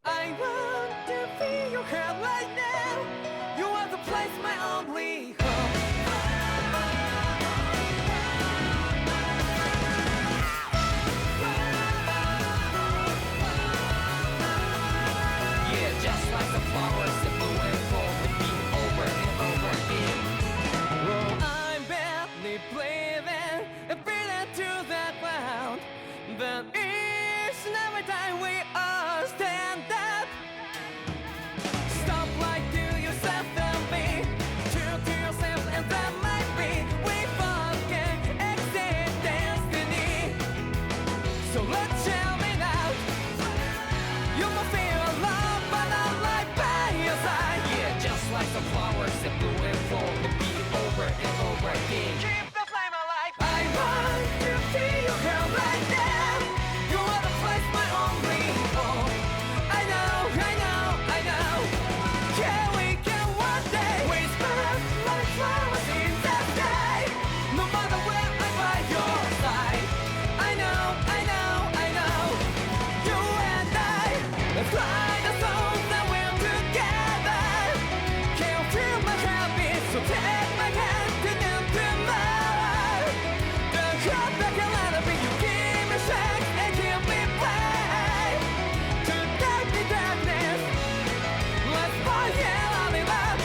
I want to feel your heart right now. You are the place, my only home. Yeah, just like the flowers that bloom and fall, repeat over and over again. Oh, I'm badly breathing and breathing to that ground, but each and every time we all stand up. Stop like to yourself and be true to yourself, and that might be we forget exit destiny. So let's shout it out. You will feel alone, but I'm right by your side. Yeah, just like the flowers that bloom and fall, repeat over and over again. Keep the flame alive. I want to feel your heart right now. You are the place, my only home. I know, I know, I know. Yeah, we can one day. We spread like flowers in the sky. No matter where I'm by your side. I know, I know, I know. You and I, let's fly the souls that we're together. Can't feel my heartbeat, so take my hand to new tomorrow. The heart that can let it be, you give me strength and give me play. To dark the darkness, let's fly yeah, I'll live up.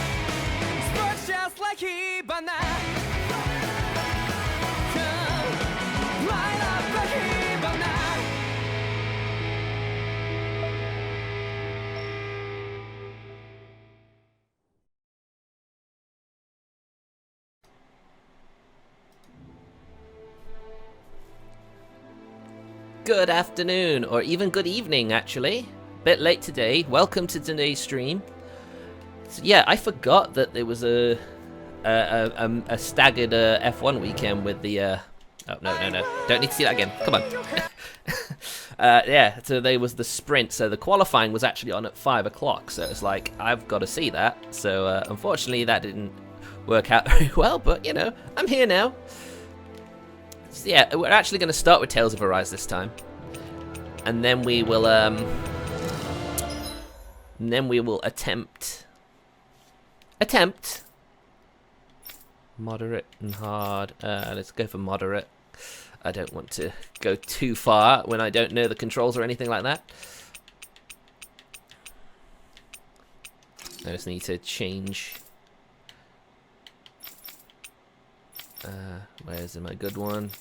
Sparks just like Hibana. Come, light up the Hibana. Good afternoon, or even good evening, actually. Bit late today. Welcome to today's stream. So, yeah, I forgot that there was a staggered F1 weekend with the. Oh no! Don't need to see that again. Come on. Yeah, so there was the sprint. So the qualifying was actually on at 5 o'clock. So it's like I've got to see that. So unfortunately, that didn't work out very well. But you know, I'm here now. So yeah, we're actually going to start with Tales of Arise this time, and then we will attempt moderate and hard. Let's go for moderate. I don't want to go too far when I don't know the controls or anything like that. I just need to change. Where's my good one?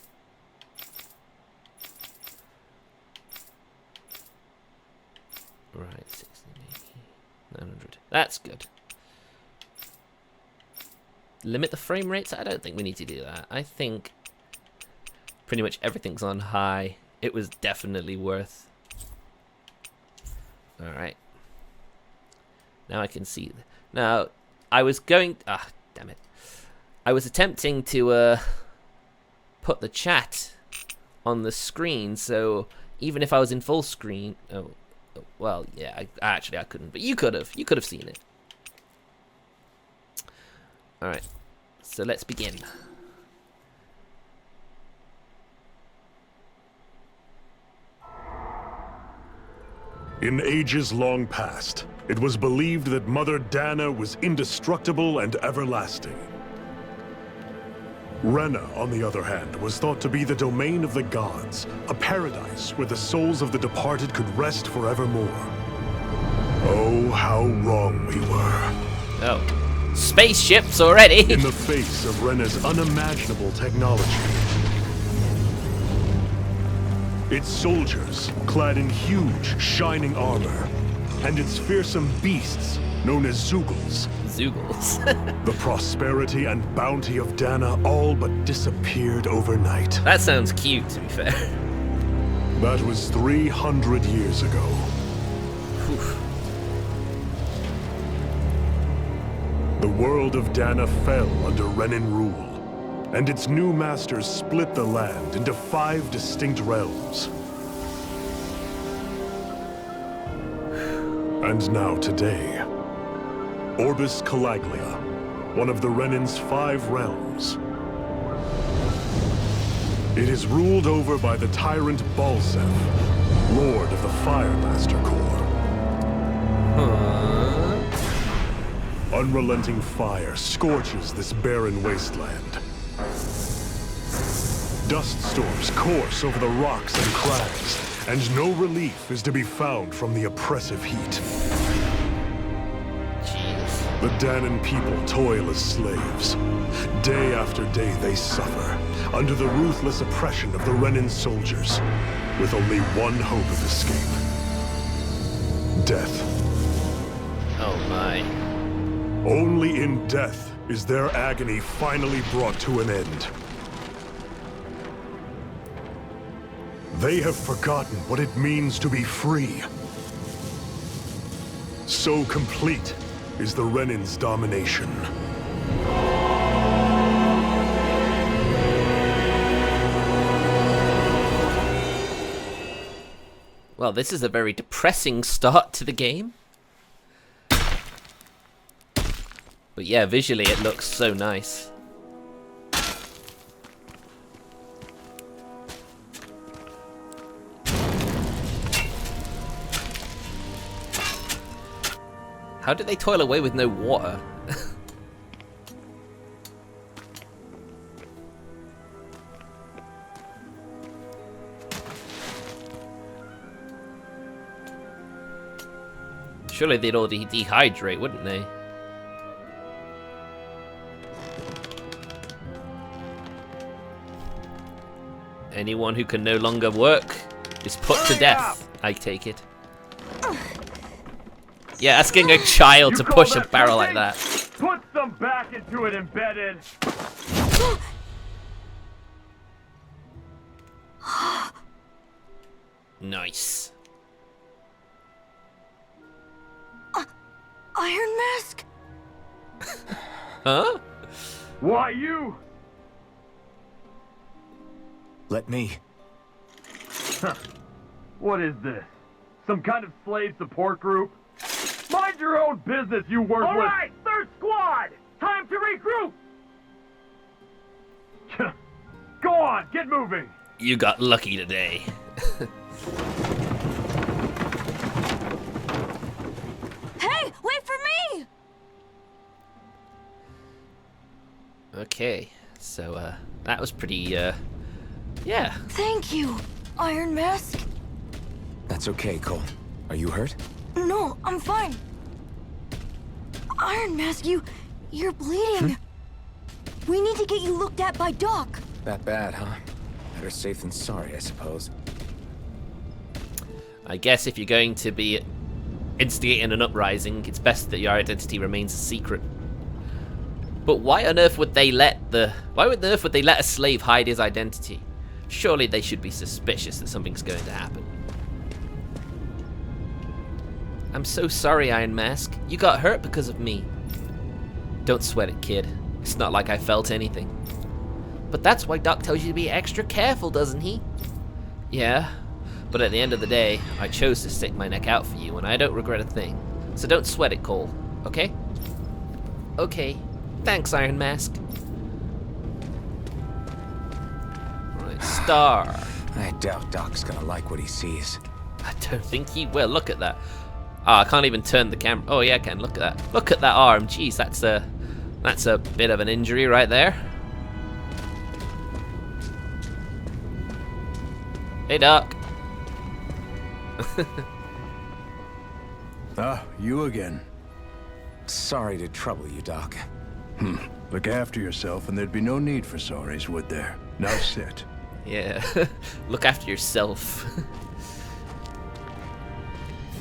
Right, 16, 900. That's good. Limit the frame rates? I don't think we need to do that. I think pretty much everything's on high. It was definitely worth. Alright. Now I can see. Now, I was going. Ah, damn it. I was attempting to put the chat on the screen, so even if I was in full screen, well, yeah, I couldn't, but you could have seen it. All right, so let's begin. In ages long past, it was believed that Mother Dana was indestructible and everlasting. Renan, on the other hand, was thought to be the domain of the gods, a paradise where the souls of the departed could rest forevermore. Oh, how wrong we were. Oh, spaceships already! In the face of Renan's unimaginable technology, its soldiers, clad in huge, shining armor, and its fearsome beasts, known as Zeugles. The prosperity and bounty of Dana all but disappeared overnight. That sounds cute, to be fair. That was 300 years ago. Oof. The world of Dana fell under Renan rule, and its new masters split the land into 5 distinct realms. And now today, Orbis Calaglia, one of the Renan's 5 realms. It is ruled over by the tyrant Balsef, Lord of the Firemaster Corps. Unrelenting fire scorches this barren wasteland. Dust storms course over the rocks and crags, and no relief is to be found from the oppressive heat. Jeez. The Danan people toil as slaves. Day after day they suffer, under the ruthless oppression of the Renan soldiers, with only one hope of escape. Death. Oh my. Only in death is their agony finally brought to an end. They have forgotten what it means to be free. So complete is the Renan's domination. Well, this is a very depressing start to the game. But yeah, visually it looks so nice. How did they toil away with no water? Surely they'd all dehydrate, wouldn't they? Anyone who can no longer work is put to death, I take it. Yeah, asking a child to push a barrel like that. Put some back into it, embedded. Nice. Iron Mask? Huh? Why you? Let me. Huh. What is this? Some kind of slave support group? Mind your own business, you worthless. All right, third squad. Time to regroup. Go on, get moving. You got lucky today. Hey, wait for me! Okay, so that was pretty yeah. Thank you, Iron Mask. That's okay, Cole. Are you hurt? No, I'm fine. Iron Mask, you're bleeding. We need to get you looked at by Doc. That bad, huh? Better safe than sorry, I suppose. I guess if you're going to be instigating an uprising, it's best that your identity remains a secret. But why on earth would they let a slave hide his identity? Surely they should be suspicious that something's going to happen. I'm so sorry, Iron Mask. You got hurt because of me. Don't sweat it, kid. It's not like I felt anything. But that's why Doc tells you to be extra careful, doesn't he? Yeah, but at the end of the day, I chose to stick my neck out for you, and I don't regret a thing. So don't sweat it, Cole, okay? Okay. Thanks, Iron Mask. Right, Star. I doubt Doc's gonna like what he sees. I don't think he will. Look at that. Oh, I can't even turn the camera. Oh yeah, I can. Look at that. Look at that arm. Jeez, that's a bit of an injury right there. Hey, Doc. Ah, you again. Sorry to trouble you, Doc. Look after yourself and there'd be no need for sorries, would there? Now sit. Yeah. Look after yourself.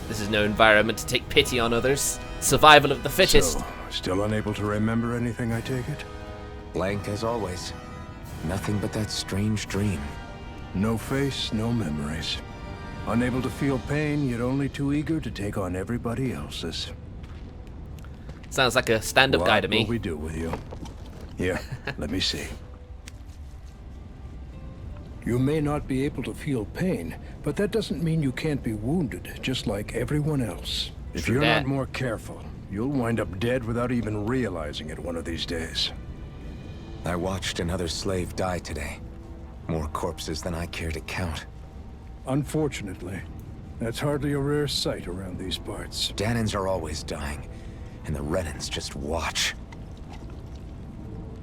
This is no environment to take pity on others. Survival of the fittest. So, still unable to remember anything, I take it? Blank as always. Nothing but that strange dream. No face, no memories. Unable to feel pain, yet only too eager to take on everybody else's. Sounds like a stand-up guy to me. What will we do with you? Here, let me see. You may not be able to feel pain, but that doesn't mean you can't be wounded, just like everyone else. If True you're that. not more careful, you'll wind up dead without even realizing it one of these days. I watched another slave die today. More corpses than I care to count. Unfortunately, that's hardly a rare sight around these parts. Danans are always dying, and the Renans just watch.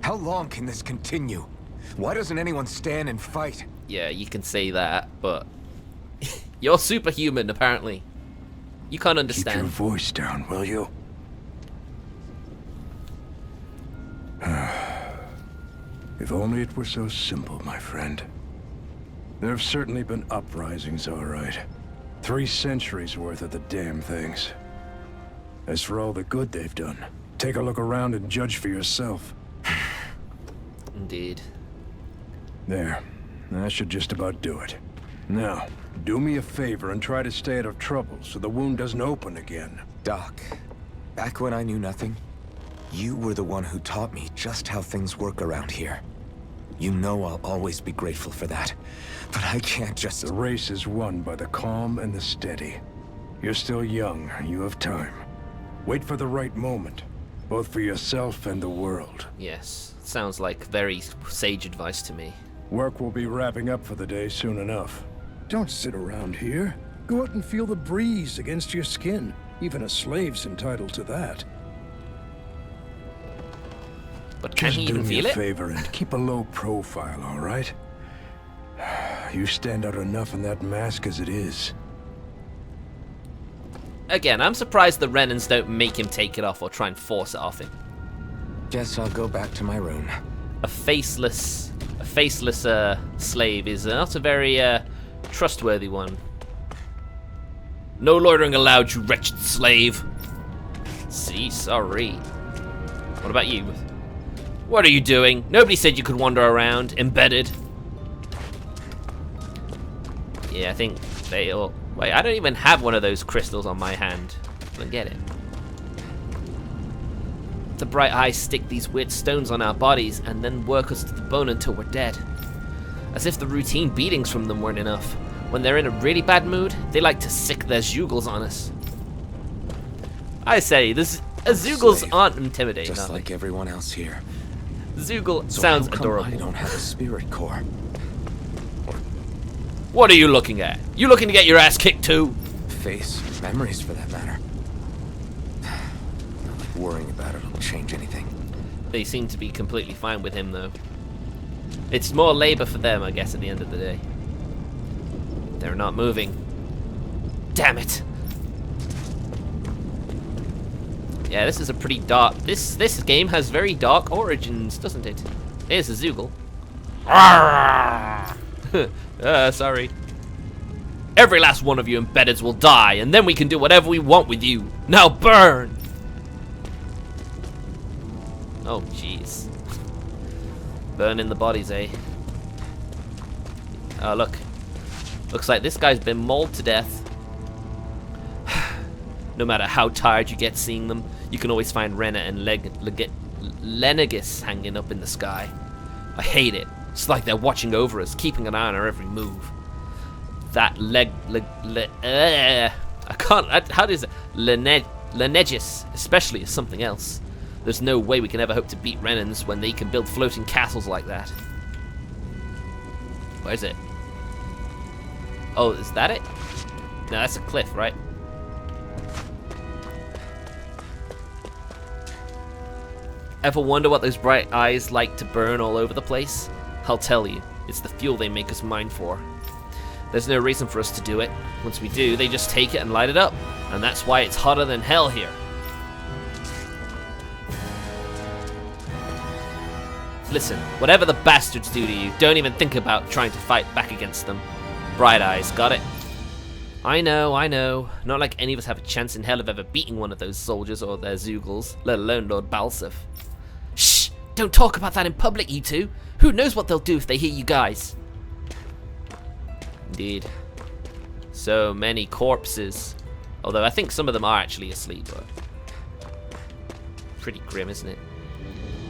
How long can this continue? Why doesn't anyone stand and fight? Yeah, you can say that, but you're superhuman, apparently. You can't Keep your understand. voice down, will you? If only it were so simple, my friend. There have certainly been uprisings, all right. 3 centuries worth of the damn things. As for all the good they've done, take a look around and judge for yourself. Indeed. There. That should just about do it. Now, do me a favor and try to stay out of trouble so the wound doesn't open again. Doc, back when I knew nothing, you were the one who taught me just how things work around here. You know I'll always be grateful for that. But I can't just... The race is won by the calm and the steady. You're still young. You have time. Wait for the right moment, both for yourself and the world. Yes, sounds like very sage advice to me. Work will be wrapping up for the day soon enough. Don't sit around here. Go out and feel the breeze against your skin. Even a slave's entitled to that. But can Just he do even me feel a it? favor and keep a low profile, all right? You stand out enough in that mask as it is. Again, I'm surprised the Renans don't make him take it off or try and force it off him. Guess I'll go back to my room. A faceless slave is not a very trustworthy one. No loitering allowed, you wretched slave. See, sorry. What about you? What are you doing? Nobody said you could wander around, embedded. Yeah, I think they all... Wait, I don't even have one of those crystals on my hand. I don't get it. The bright eyes stick these weird stones on our bodies and then work us to the bone until we're dead. As if the routine beatings from them weren't enough. When they're in a really bad mood, they like to sick their zugals on us. I say, zugals Slave. aren't intimidating, Just are like they? everyone else here. Zugal So sounds how come adorable. I don't have a spirit core. What are you looking at? You looking to get your ass kicked too? Face, memories for that matter. Not like worrying about it will change anything. They seem to be completely fine with him, though. It's more labor for them, I guess, at the end of the day. They're not moving. Damn it! Yeah, this is a pretty dark... This game has very dark origins, doesn't it? Here's a Zugal. Sorry. Every last one of you embeddeds will die, and then we can do whatever we want with you. Now burn! Oh, jeez. Burning the bodies, eh? Oh, look. Looks like this guy's been mauled to death. No matter how tired you get seeing them, you can always find Renan and Lenegis hanging up in the sky. I hate it. It's like they're watching over us, keeping an eye on our every move. That I can't, how does it? Lenegis, especially, is something else. There's no way we can ever hope to beat Renans when they can build floating castles like that. Where is it? Oh, is that it? No, that's a cliff, right? Ever wonder what those bright eyes like to burn all over the place? I'll tell you, it's the fuel they make us mine for. There's no reason for us to do it. Once we do, they just take it and light it up. And that's why it's hotter than hell here. Listen, whatever the bastards do to you, don't even think about trying to fight back against them. Bright eyes, got it? I know. Not like any of us have a chance in hell of ever beating one of those soldiers or their Zugals, let alone Lord Balsef. Shh! Don't talk about that in public, you two! Who knows what they'll do if they hear you guys? Indeed. So many corpses. Although I think some of them are actually asleep, but... Pretty grim, isn't it?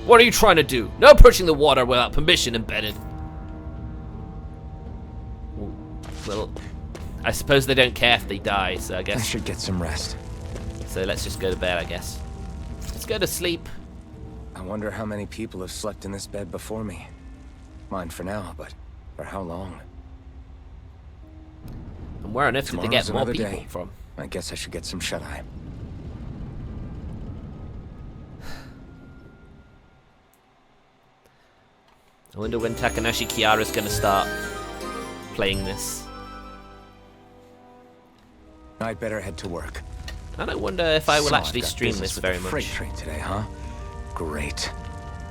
What are you trying to do? No approaching the water without permission, embedded. Well, I suppose they don't care if they die, so I I guess... should get some rest. So let's just go to bed, I guess. Let's go to sleep. I wonder how many people have slept in this bed before me. Mine for now, but for how long? And where on earth did they get Tomorrow's more another people day. from? I guess I should get some shut-eye. I wonder when Takanashi Kiara's gonna start playing this. I'd better head to work. And I wonder if I will So actually I've got stream business this with very the much. freight train today, huh? Great.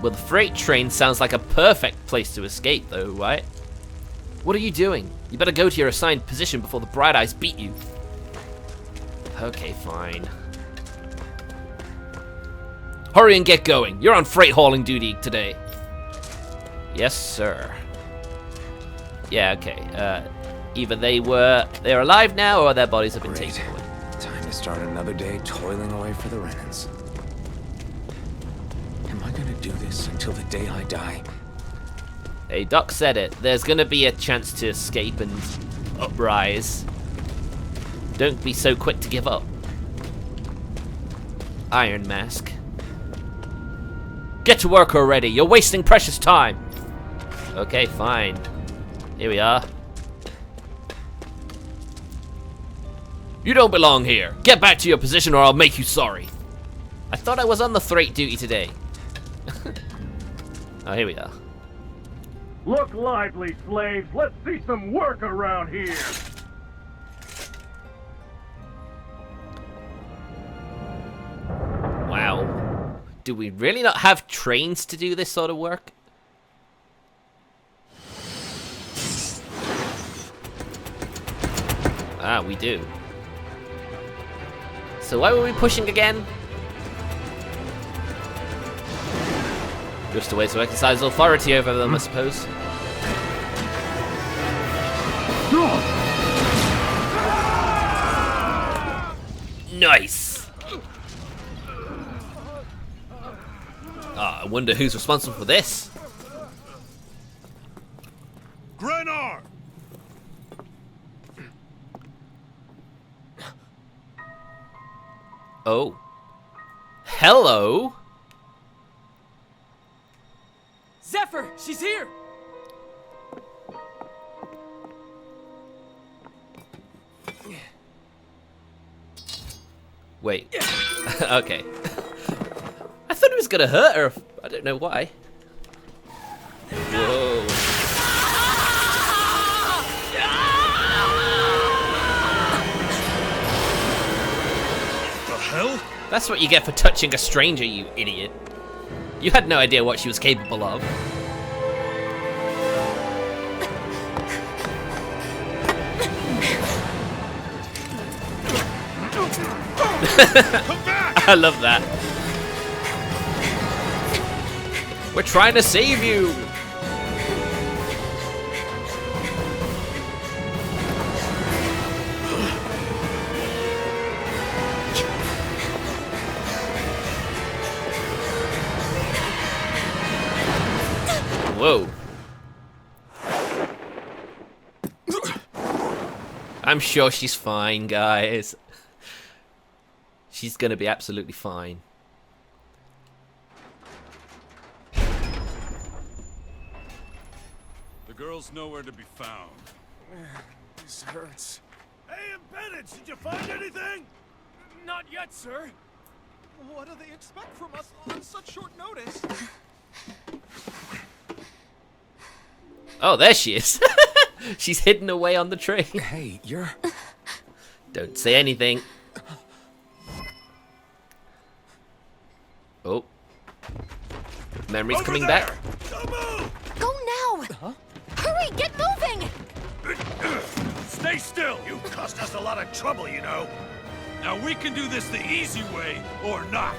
Well, the freight train sounds like a perfect place to escape, though, right? What are you doing? You better go to your assigned position before the Bright Eyes beat you. Okay, fine. Hurry and get going. You're on freight hauling duty today. Yes, sir. Yeah, okay. Either they're alive now, or their bodies have been Great. taken away. Time to start another day toiling away for the Renans. Am I gonna do this until the day I die? Hey, Doc said it. There's gonna be a chance to escape and uprise. Don't be so quick to give up. Iron Mask. Get to work already. You're wasting precious time. Okay, fine. Here we are. You don't belong here. Get back to your position or I'll make you sorry. I thought I was on the freight duty today. Oh, here we are. Look lively, slaves. Let's see some work around here. Wow. Do we really not have trains to do this sort of work? Ah, we do. So why were we pushing again? Just a way to exercise authority over them, I suppose. Nice! Ah, I wonder who's responsible for this. Renan! Oh. Hello? Zephyr, she's here! Wait. Okay. I thought it was gonna hurt her. I don't know why. Whoa. The hell? That's what you get for touching a stranger, you idiot. You had no idea what she was capable of. I love that. We're trying to save you. Whoa. I'm sure she's fine, guys. She's gonna be absolutely fine. The girl's nowhere to be found. This hurts. Hey, embedded, did you find anything? Not yet, sir. What do they expect from us on such short notice? Oh, there she is. She's hidden away on the train. Hey, you're... Don't say anything. Oh. Memory's Over coming there! back. Don't move! Go now! Huh? Hurry, get moving! Stay still! You cost us a lot of trouble, you know. Now we can do this the easy way, or not.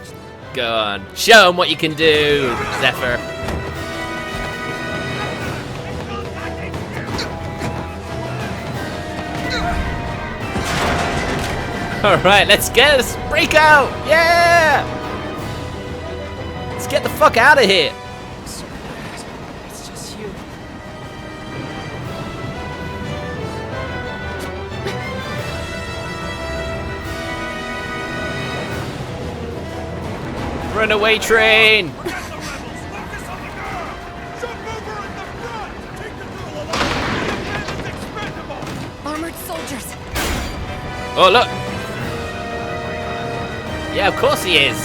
Go on. Show them what you can do, Zephyr. Alright, let's get this break out! Yeah! Let's get the fuck out of here! It's just you. Runaway train! Forget the rebels! Focus on the girl! Jump over in the front! Take the girl alive! The man is expendable! Armored soldiers. Oh, look! Yeah, of course he is!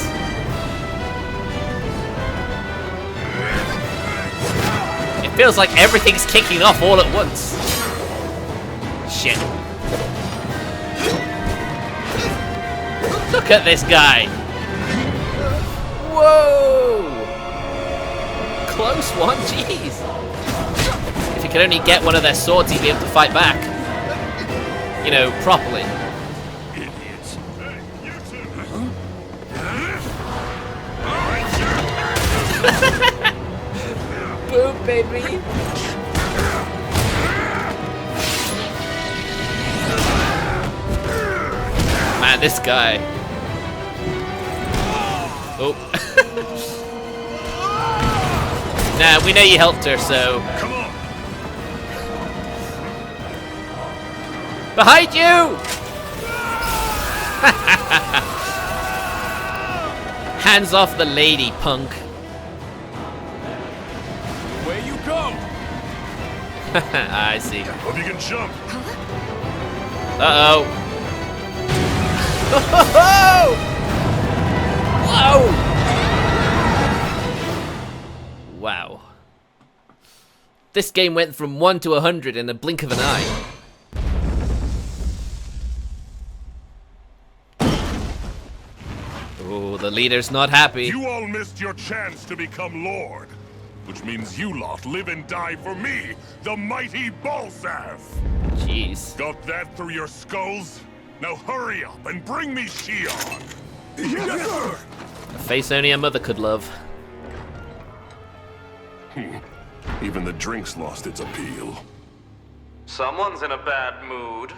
If Feels like everything's kicking off all at once. Shit. Look at this guy. Whoa. Close one, jeez. If he could only get one of their swords, he'd be able to fight back. You know, properly. Idiots. Hey, you two. Boom, baby. Man, this guy. Oh. Nah, we know you helped her, so. Come on. Behind you! Hands off the lady, punk. Away you go! I see. Hope you can jump. Uh-oh. Whoa! Wow. This game went from 1 to 100 in a blink of an eye. Oh, the leader's not happy. You all missed your chance to become Lord. Which means you lot live and die for me, the mighty Balsav. Jeez. Got that through your skulls? Now hurry up and bring me Shionne. Yes, sir. A face only a mother could love. Even the drink's lost its appeal. Someone's in a bad mood.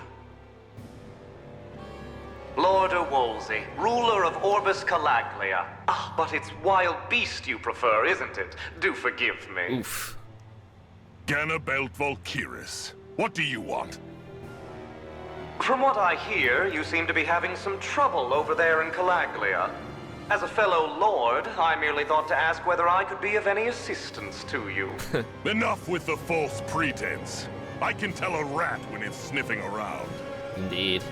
Lord Wolsey, ruler of Orbis Calaglia. Ah, but it's wild beast you prefer, isn't it? Do forgive me. Oof. Ganabelt Valkyris. What do you want? From what I hear, you seem to be having some trouble over there in Calaglia. As a fellow lord, I merely thought to ask whether I could be of any assistance to you. Enough with the false pretense. I can tell a rat when it's sniffing around. Indeed.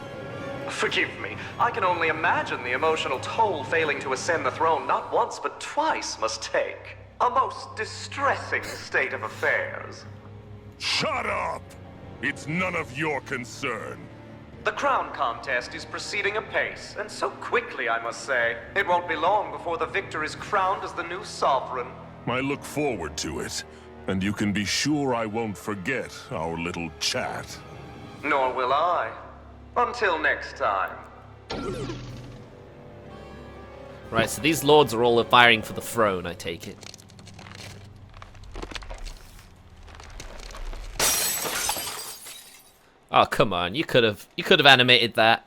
Forgive me, I can only imagine the emotional toll failing to ascend the throne not once but twice must take. A most distressing state of affairs. Shut up! It's none of your concern. The crown contest is proceeding apace, and so quickly, I must say. It won't be long before the victor is crowned as the new sovereign. I look forward to it, and you can be sure I won't forget our little chat. Nor will I. Until next time. Right, so these lords are all vying for the throne, I take it. Oh, come on. You could have animated that.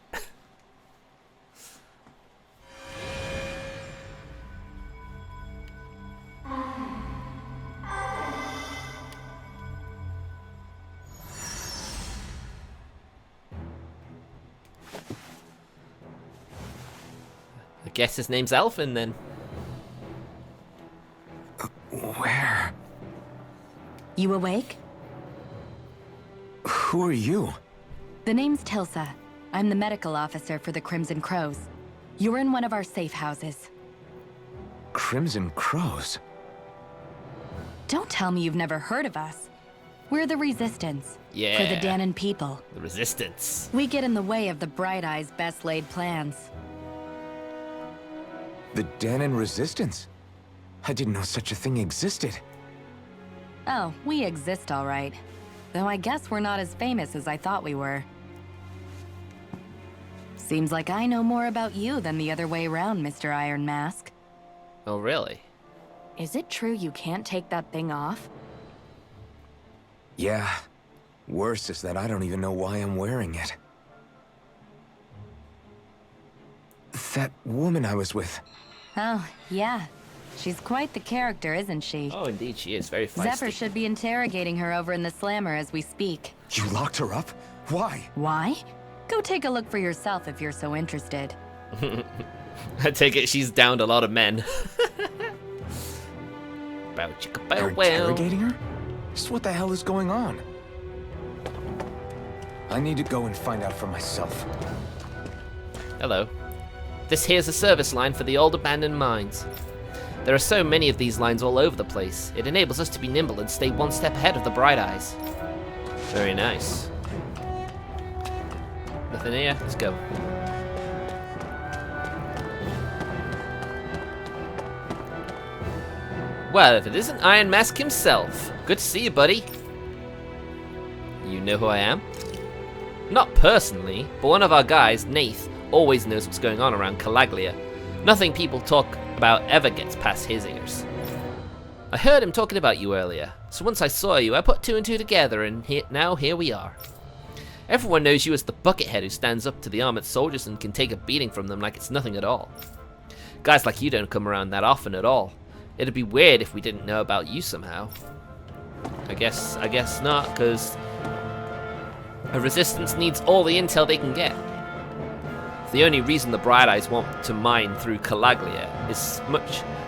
I guess his name's Alphen then. Where? You awake? Who are you? The name's Tilsa. I'm the medical officer for the Crimson Crows. You're in one of our safe houses. Crimson Crows? Don't tell me you've never heard of us. We're the Resistance. Yeah. For the Danon people. The Resistance. We get in the way of the Bright Eye's best laid plans. The Danon Resistance? I didn't know such a thing existed. Oh, we exist all right. Though I guess we're not as famous as I thought we were. Seems like I know more about you than the other way around, Mr. Iron Mask. Oh, really? Is it true you can't take that thing off? Yeah. Worse is that I don't even know why I'm wearing it. That woman I was with. Oh, yeah. She's quite the character, isn't she? Oh, indeed, she is very feisty. Zephyr should be interrogating her over in the Slammer as we speak. You locked her up? Why? Why? Go take a look for yourself if you're so interested. I take it she's downed a lot of men. Bow chicka bow They're wow. interrogating her? Just what the hell is going on? I need to go and find out for myself. Hello. This here's a service line for the old abandoned mines. There are so many of these lines all over the place. It enables us to be nimble and stay one step ahead of the bright eyes. Very nice. Nothing here? Let's go. Well, if it isn't Iron Mask himself. Good to see you, buddy. You know who I am? Not personally, but one of our guys, Nath, always knows what's going on around Calaglia. Nothing people talk about ever gets past his ears. I heard him talking about you earlier, so once I saw you, I put two and two together, and now here we are. Everyone knows you as the buckethead who stands up to the armored soldiers and can take a beating from them like it's nothing at all. Guys like you don't come around that often at all. It'd be weird if we didn't know about you somehow. I guess not, because a resistance needs all the intel they can get. The only reason the Bright Eyes want to mine through Calaglia is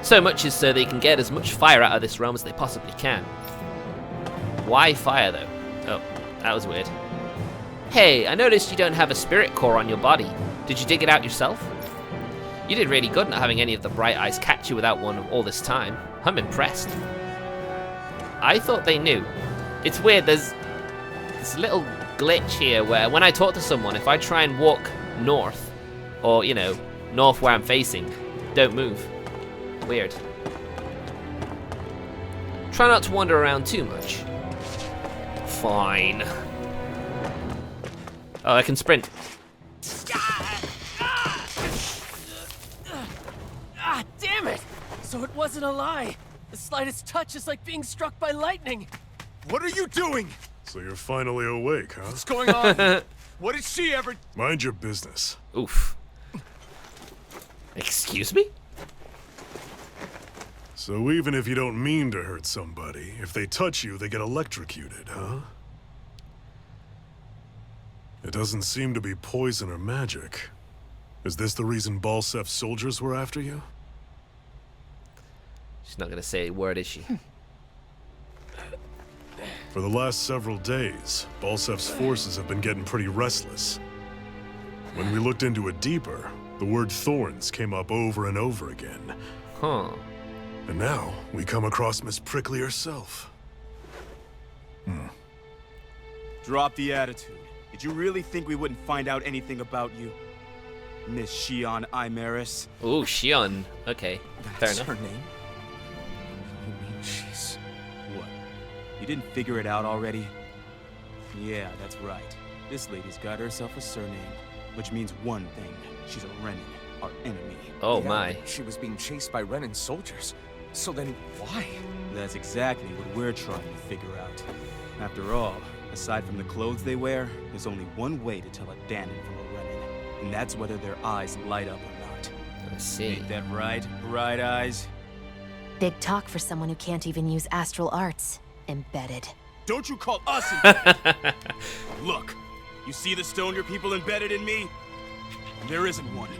so much is so they can get as much fire out of this realm as they possibly can. Why fire though? Oh, that was weird. Hey, I noticed you don't have a spirit core on your body. Did you dig it out yourself? You did really good not having any of the Bright Eyes catch you without one all this time. I'm impressed. I thought they knew. It's weird, there's this little glitch here where when I talk to someone, if I try and walk north, or, you know, north where I'm facing, don't move. Weird. Try not to wander around too much. Fine. Oh, I can sprint. Damn it! So it wasn't a lie. The slightest touch is like being struck by lightning. What are you doing? So you're finally awake, huh? What's going on? What did she ever... Mind your business. Oof. Excuse me? So even if you don't mean to hurt somebody, if they touch you, they get electrocuted, huh? It doesn't seem to be poison or magic. Is this the reason Balsef's soldiers were after you? She's not gonna say a word, is she? For the last several days, Balsef's forces have been getting pretty restless. When we looked into it deeper, the word thorns came up over and over again. Huh. And now, we come across Miss Prickly herself. Drop the attitude. Did you really think we wouldn't find out anything about you? Miss Shionne Imeris? Ooh, Shionne. Okay, fair enough. Her name? You mean she's... What? You didn't figure it out already? Yeah, that's right. This lady's got herself a surname, which means one thing. She's a Renan, our enemy. Oh Yeah, my. She was being chased by Renan's soldiers. So then, why? That's exactly what we're trying to figure out. After all, aside from the clothes they wear, there's only one way to tell a Danon from a Renan, and that's whether their eyes light up or not. I see. Ain't that right, Bright Eyes? Big talk for someone who can't even use astral arts. Embedded. Don't you call us embedded! Look, you see the stone your people embedded in me? There isn't one.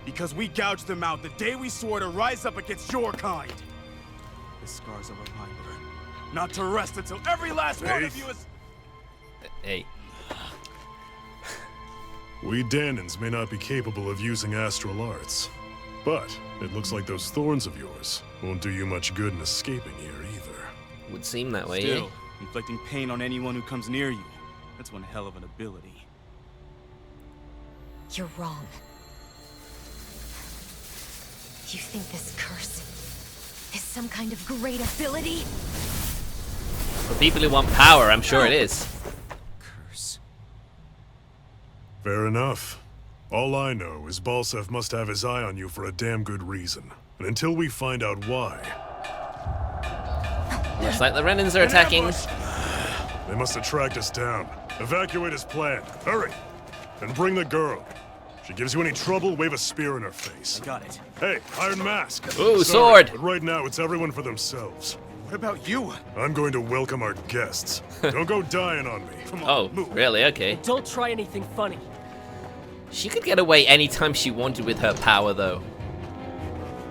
Because we gouged them out the day we swore to rise up against your kind. The scar's a reminder not to rest until every last one of you is... Hey. We Danons may not be capable of using astral arts, but it looks like those thorns of yours won't do you much good in escaping here either. Would seem that way, Still, eh? inflicting pain on anyone who comes near you. That's one hell of an ability. You're wrong. You think this curse is some kind of great ability? For people who want power, I'm sure it is. Curse. Fair enough. All I know is Balsef must have his eye on you for a damn good reason. And until we find out why... Looks like the Renans are attacking. They must have tracked us down. Evacuate as planned. Hurry! And bring the girl. If she gives you any trouble, wave a spear in her face. Got it. Hey, Iron Mask! Ooh, Sorry, sword! But right now, it's everyone for themselves. What about you? I'm going to welcome our guests. Don't go dying on me. Come on, Oh, move. really? Okay. Don't try anything funny. She could get away anytime she wanted with her power, though.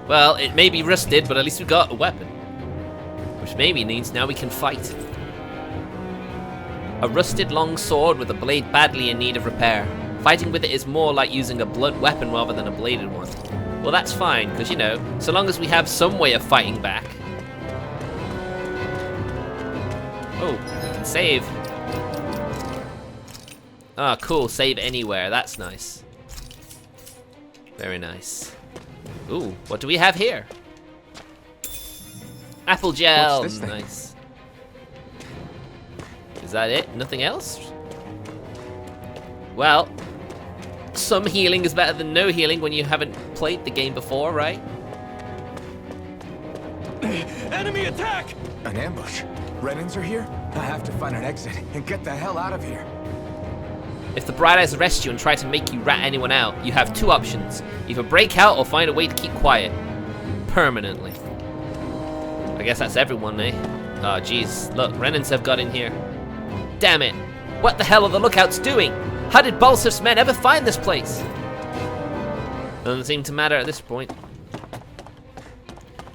Well, it may be rusted, but at least we got a weapon. Which maybe means now we can fight. A rusted long sword with a blade badly in need of repair. Fighting with it is more like using a blunt weapon rather than a bladed one. Well, that's fine, because, you know, so long as we have some way of fighting back. Oh, we can save. Ah, cool. Save anywhere. That's nice. Very nice. Ooh, what do we have here? Apple gel. What's this thing? Nice. Is that it? Nothing else? Well, some healing is better than no healing when you haven't played the game before, right? Enemy attack! An ambush. Renans are here? I have to find an exit and get the hell out of here. If the Bright Eyes arrest you and try to make you rat anyone out, you have two options. Either break out or find a way to keep quiet. Permanently. I guess that's everyone, eh? Oh, jeez. Look, Renans have got in here. Damn it. What the hell are the lookouts doing? How did Balsif's men ever find this place? Doesn't seem to matter at this point.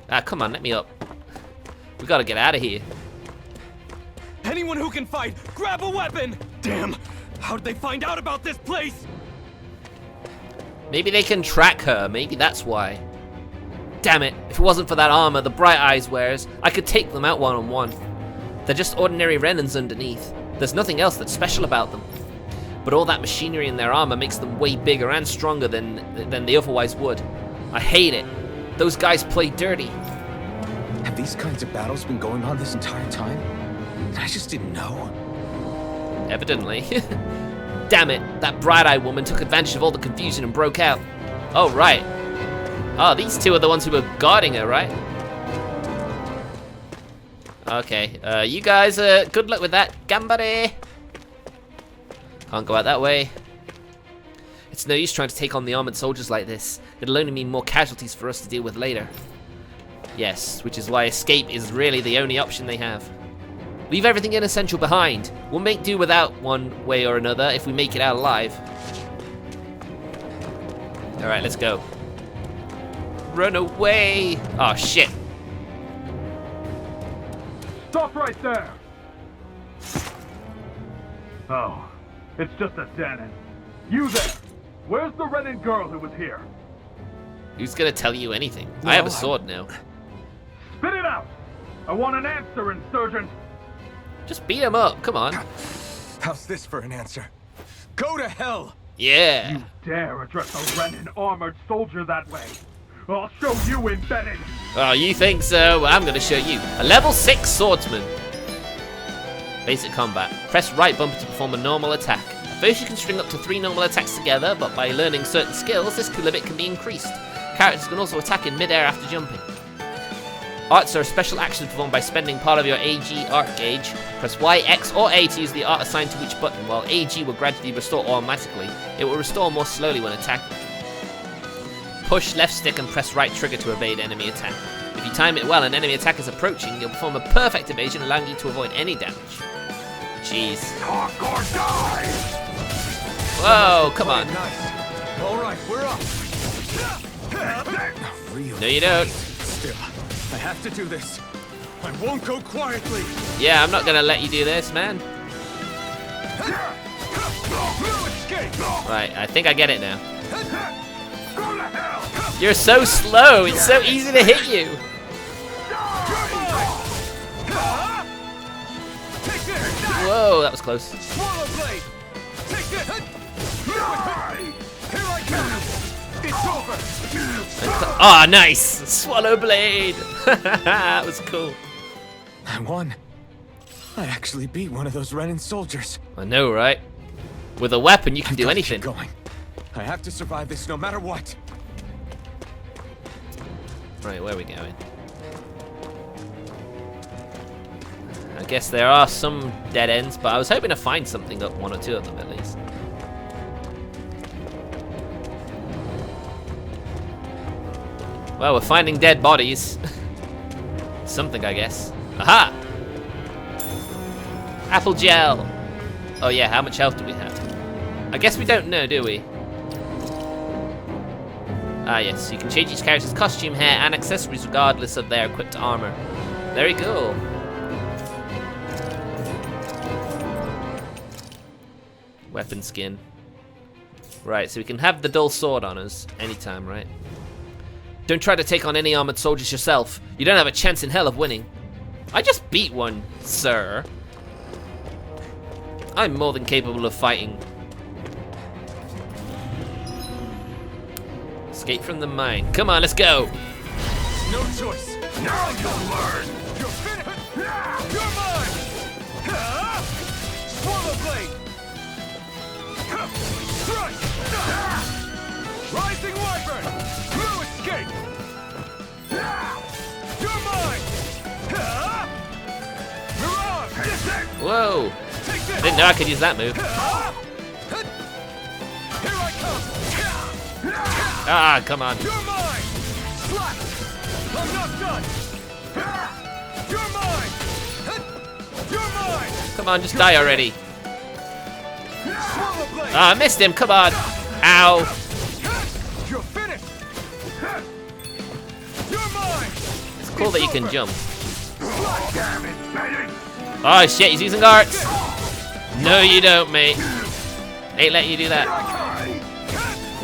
Ah, come on, let me up. We gotta get out of here. Anyone who can fight, grab a weapon! Damn! How'd they find out about this place? Maybe they can track her. Maybe that's why. Damn it. If it wasn't for that armor the Bright Eyes wears, I could take them out one-on-one. They're just ordinary Renans underneath. There's nothing else that's special about them. But all that machinery in their armor makes them way bigger and stronger than they otherwise would. I hate it. Those guys play dirty. Have these kinds of battles been going on this entire time? I just didn't know. Evidently. Damn it, that Bright-Eye woman took advantage of all the confusion and broke out. Oh, right. Oh, these two are the ones who were guarding her, right? Okay, you guys, good luck with that. Gambare! Can't go out that way. It's no use trying to take on the armored soldiers like this. It'll only mean more casualties for us to deal with later. Yes, which is why escape is really the only option they have. Leave everything inessential behind. We'll make do without one way or another if we make it out alive. Alright, let's go. Run away! Oh, shit. Stop right there! Oh, it's just a dead end. You there! Where's the Renan girl who was here? Who's gonna tell you anything? I have a sword now. Spit it out! I want an answer, Insurgent! Just beat him up, come on. How's this for an answer? Go to hell! Yeah. You dare address a Renan armored soldier that way? I'll show you, embedded! Oh, you think so? Well, I'm gonna show you. A level 6 swordsman. Basic combat. Press right bumper to perform a normal attack. At first you can string up to 3 normal attacks together, but by learning certain skills, this limit can be increased. Characters can also attack in mid-air after jumping. Arts are a special action performed by spending part of your AG art gauge. Press Y, X, or A to use the art assigned to each button, while AG will gradually restore automatically. It will restore more slowly when attacking. Push left stick and press right trigger to evade enemy attack. If you time it well and enemy attack is approaching, you'll perform a perfect evasion, allowing you to avoid any damage. Jeez. Talk or die! Whoa, come on. Nice. All right, we're up. No, you don't. Still, I have to do this. I won't go quietly. Yeah, I'm not gonna let you do this, man. Right, I think I get it now. You're so slow, it's so easy to hit you. Whoa, that was close. Oh, nice! Swallow blade! That was cool. I won. I actually beat one of those Renan soldiers. I know, right? With a weapon, you can do Keep anything. going. I have to survive this no matter what. Right, where are we going? I guess there are some dead ends, but I was hoping to find something up one or two of them at least. Well, we're finding dead bodies. Something, I guess. Aha! Apple gel! Oh yeah, how much health do we have? I guess we don't know, do we? Ah yes, you can change each character's costume, hair, and accessories regardless of their equipped armor. Very cool. Weapon skin. Right, so we can have the dull sword on us anytime, right? Don't try to take on any armored soldiers yourself. You don't have a chance in hell of winning. I just beat one, sir. I'm more than capable of fighting. Escape from the mine. Come on, let's go. No choice. Now you'll learn. You're finished. You're mine. Swallow blade. Strike. Rising wyvern. No escape. You're mine. Mirage. Whoa. I didn't know I could use that move. Here I come. Ah, come on. You're mine. Slap. I'm not done. You're mine. You're mine. Come on, just die already. Swallow blade. Ah, I missed him. Come on. Ow. You're finished. You're mine. It's cool that you can jump. Damn it, baby. Oh shit, he's using arts. No, you don't, mate. Ain't let you do that.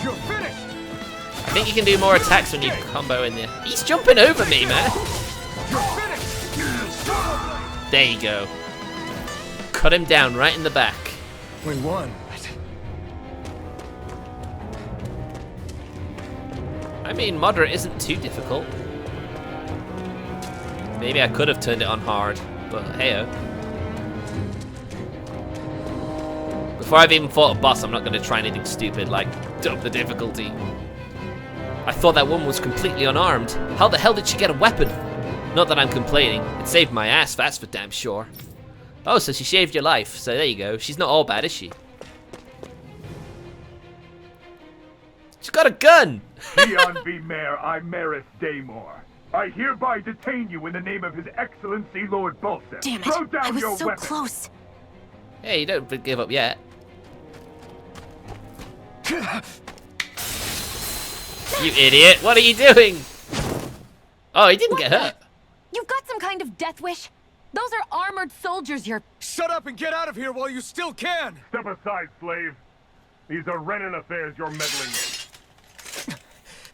You're finished. I think you can do more attacks when you combo in there. He's jumping over me, man. You're finished. There you go. Cut him down right in the back. We won. I mean, moderate isn't too difficult. Maybe I could have turned it on hard, but hey-oh. Before I've even fought a boss, I'm not going to try anything stupid like dump the difficulty. I thought that woman was completely unarmed. How the hell did she get a weapon? Not that I'm complaining. It saved my ass, that's for damn sure. Oh, so she shaved your life. So there you go. She's not all bad, is she? She's got a gun! Shionne v. Mayor Imeris Daymore. I hereby detain you in the name of His Excellency Lord Bolseth. Damn it! Throw down I was your so weapon. close. Hey, don't give up yet. You idiot! What are you doing? Oh, he didn't get hurt. You've got some kind of death wish? Those are armored soldiers you're... Shut up and get out of here while you still can! Step aside, slave. These are Renan affairs you're meddling with.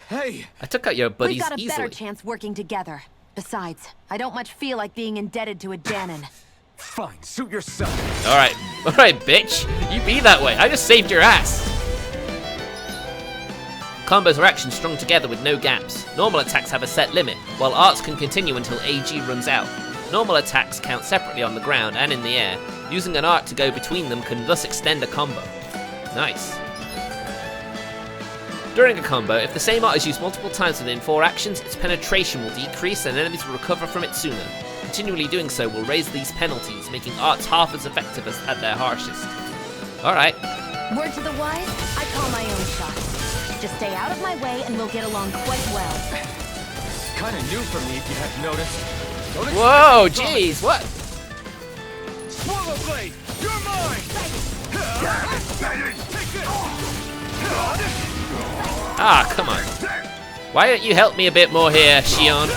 Hey! I took out your buddies We've got a easily. better chance working together. Besides, I don't much feel like being indebted to a Danon. Fine, suit yourself. Alright, bitch. You be that way. I just saved your ass. Combos are action strung together with no gaps. Normal attacks have a set limit, while arts can continue until AG runs out. Normal attacks count separately on the ground and in the air. Using an art to go between them can thus extend a combo. Nice. During a combo, if the same art is used multiple times within 4 actions, its penetration will decrease and enemies will recover from it sooner. Continually doing so will raise these penalties, making arts half as effective as at their harshest. Alright. Word to the wise, I call my own shots. Just stay out of my way and we'll get along quite well. Kinda new for me if you hadn't noticed. Whoa, jeez, what? Swallow blade, you're mine. Ah, come on. Why don't you help me a bit more here, Shionne?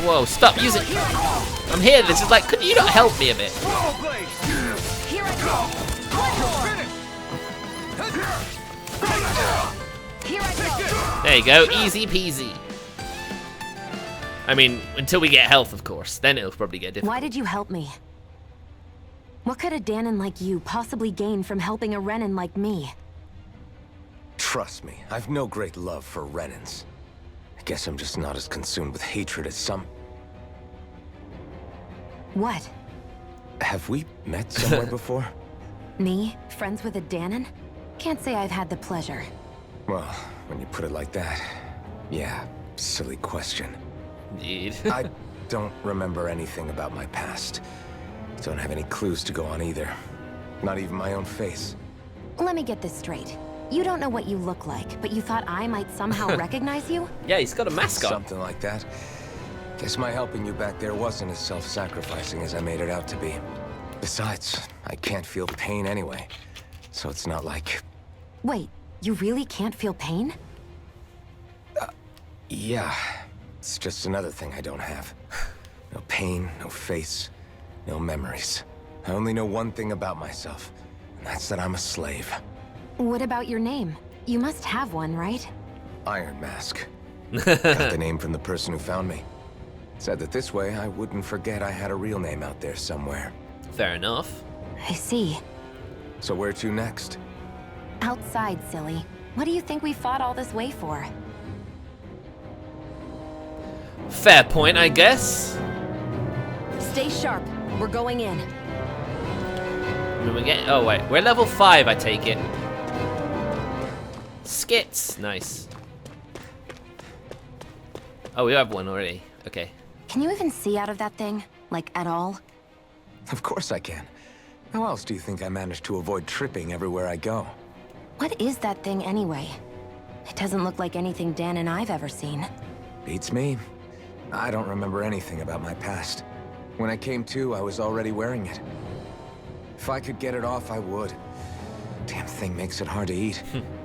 Whoa, stop using... I'm here, this is like, could you not help me a bit? Here I go. Here I go. There you go, easy peasy. I mean, until we get health, of course. Then it'll probably get difficult. Why did you help me? What could a Danon like you possibly gain from helping a Renan like me? Trust me, I've no great love for Renans. I guess I'm just not as consumed with hatred as some... What? Have we met somewhere before? Me? Friends with a Danon? Can't say I've had the pleasure. Well, when you put it like that, yeah, silly question. Indeed. I don't remember anything about my past. Don't have any clues to go on either. Not even my own face. Let me get this straight. You don't know what you look like, but you thought I might somehow recognize you? Yeah, he's got a mask on. Something like that. Guess my helping you back there wasn't as self-sacrificing as I made it out to be. Besides, I can't feel pain anyway. So it's not like... Wait, you really can't feel pain? Yeah. It's just another thing I don't have. No pain, no face, no memories. I only know one thing about myself, and that's that I'm a slave. What about your name? You must have one, right? Iron Mask. Got the name from the person who found me. Said that this way I wouldn't forget I had a real name out there somewhere. Fair enough. I see. So where to next? Outside, silly. What do you think we fought all this way for? Fair point, I guess. Stay sharp. We're going in. Oh wait, we're level 5, I take it. Skits, nice. Oh, we have one already. Okay. Can you even see out of that thing? Like, at all? Of course I can. How else do you think I managed to avoid tripping everywhere I go? What is that thing anyway? It doesn't look like anything Dan and I've ever seen. Beats me. I don't remember anything about my past. When I came to, I was already wearing it. If I could get it off, I would. Damn thing makes it hard to eat.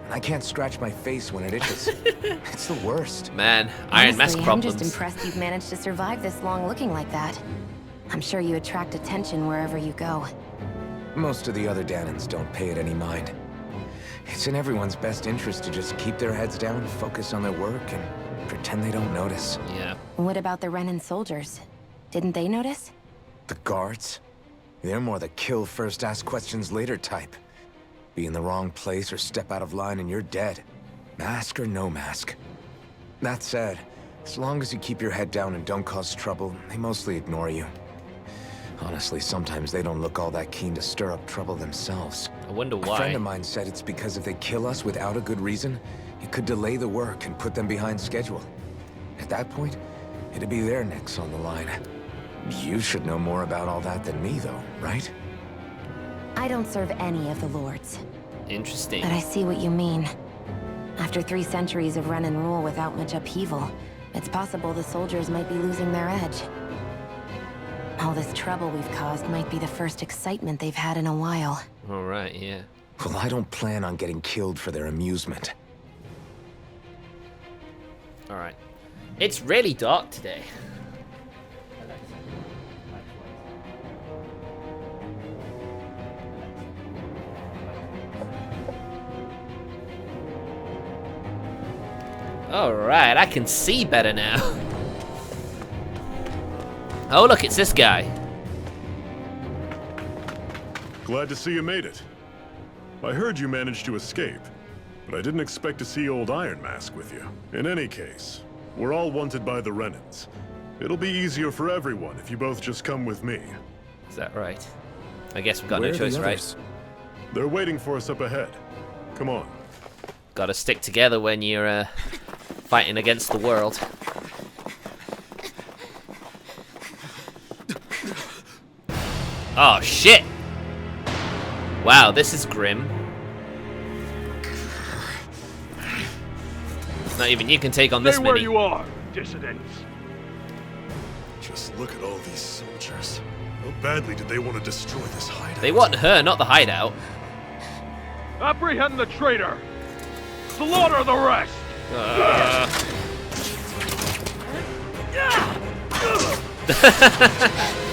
I can't scratch my face when it itches. It's the worst. Man, Iron Mask problems. I'm just impressed you've managed to survive this long looking like that. I'm sure you attract attention wherever you go. Most of the other Danans don't pay it any mind. It's in everyone's best interest to just keep their heads down, focus on their work, and pretend they don't notice. Yeah. What about the Renan soldiers? Didn't they notice? The guards? They're more the kill first, ask questions later type. Be in the wrong place or step out of line and you're dead. Mask or no mask. That said, as long as you keep your head down and don't cause trouble, they mostly ignore you. Honestly, sometimes they don't look all that keen to stir up trouble themselves. I wonder why. A friend of mine said it's because if they kill us without a good reason, it could delay the work and put them behind schedule. At that point, it'd be their necks on the line. You should know more about all that than me, though, right? I don't serve any of the lords. Interesting. But I see what you mean. After 3 centuries of Renan rule without much upheaval, it's possible the soldiers might be losing their edge. All this trouble we've caused might be the first excitement they've had in a while. Alright, yeah. Well, I don't plan on getting killed for their amusement. Alright. It's really dark today. Alright, I can see better now. Oh, look, it's this guy. Glad to see you made it. I heard you managed to escape, but I didn't expect to see old Iron Mask with you. In any case, we're all wanted by the Renans. It'll be easier for everyone if you both just come with me. Is that right? I guess we've got Where no are the choice, right? others? They're waiting for us up ahead. Come on. Gotta stick together when you're fighting against the world. Oh shit! Wow, this is grim. Not even you can take on this Stay where many. you are, dissidents. Just look at all these soldiers. How badly did they want to destroy this hideout? They want her, not the hideout. Apprehend the traitor. Slaughter the rest.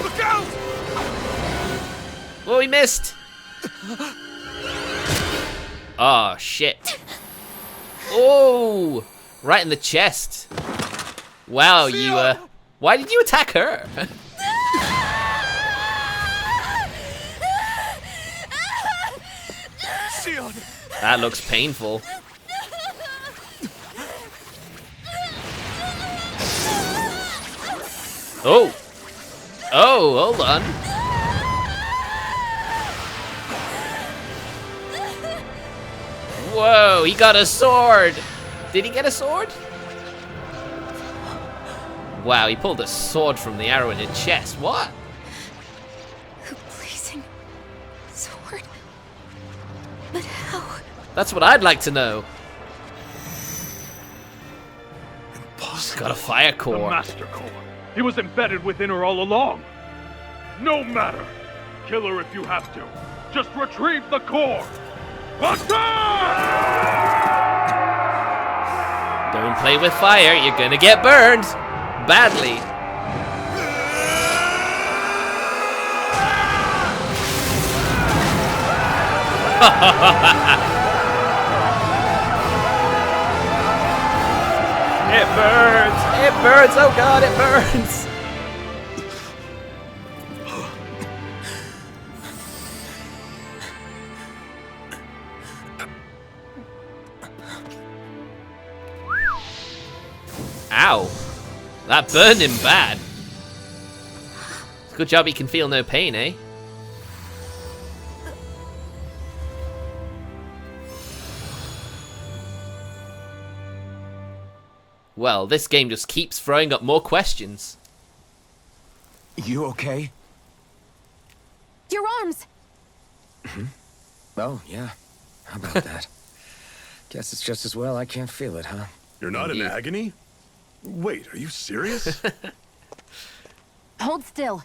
Look out! Oh, he missed! Oh, shit. Oh! Right in the chest. Wow, you, why did you attack her? Shionne! That looks painful. Oh! Oh, hold on. Whoa, he got a sword! Did he get a sword? Wow, he pulled a sword from the arrow in his chest. What? A blazing sword? But how? That's what I'd like to know. Impossible. Got a fire The core. Master Core. He was embedded within her all along. No matter. Kill her if you have to. Just retrieve the core. Attack! Don't play with fire, you're gonna get burned. Badly. burns! It burns! Oh god, it burns! Ow! That burned him bad. Good job he can feel no pain, eh? Well, this game just keeps throwing up more questions. You okay? Your arms! Oh, yeah. How about that? Guess it's just as well I can't feel it, huh? You're not in agony? Wait, are you serious? Hold still.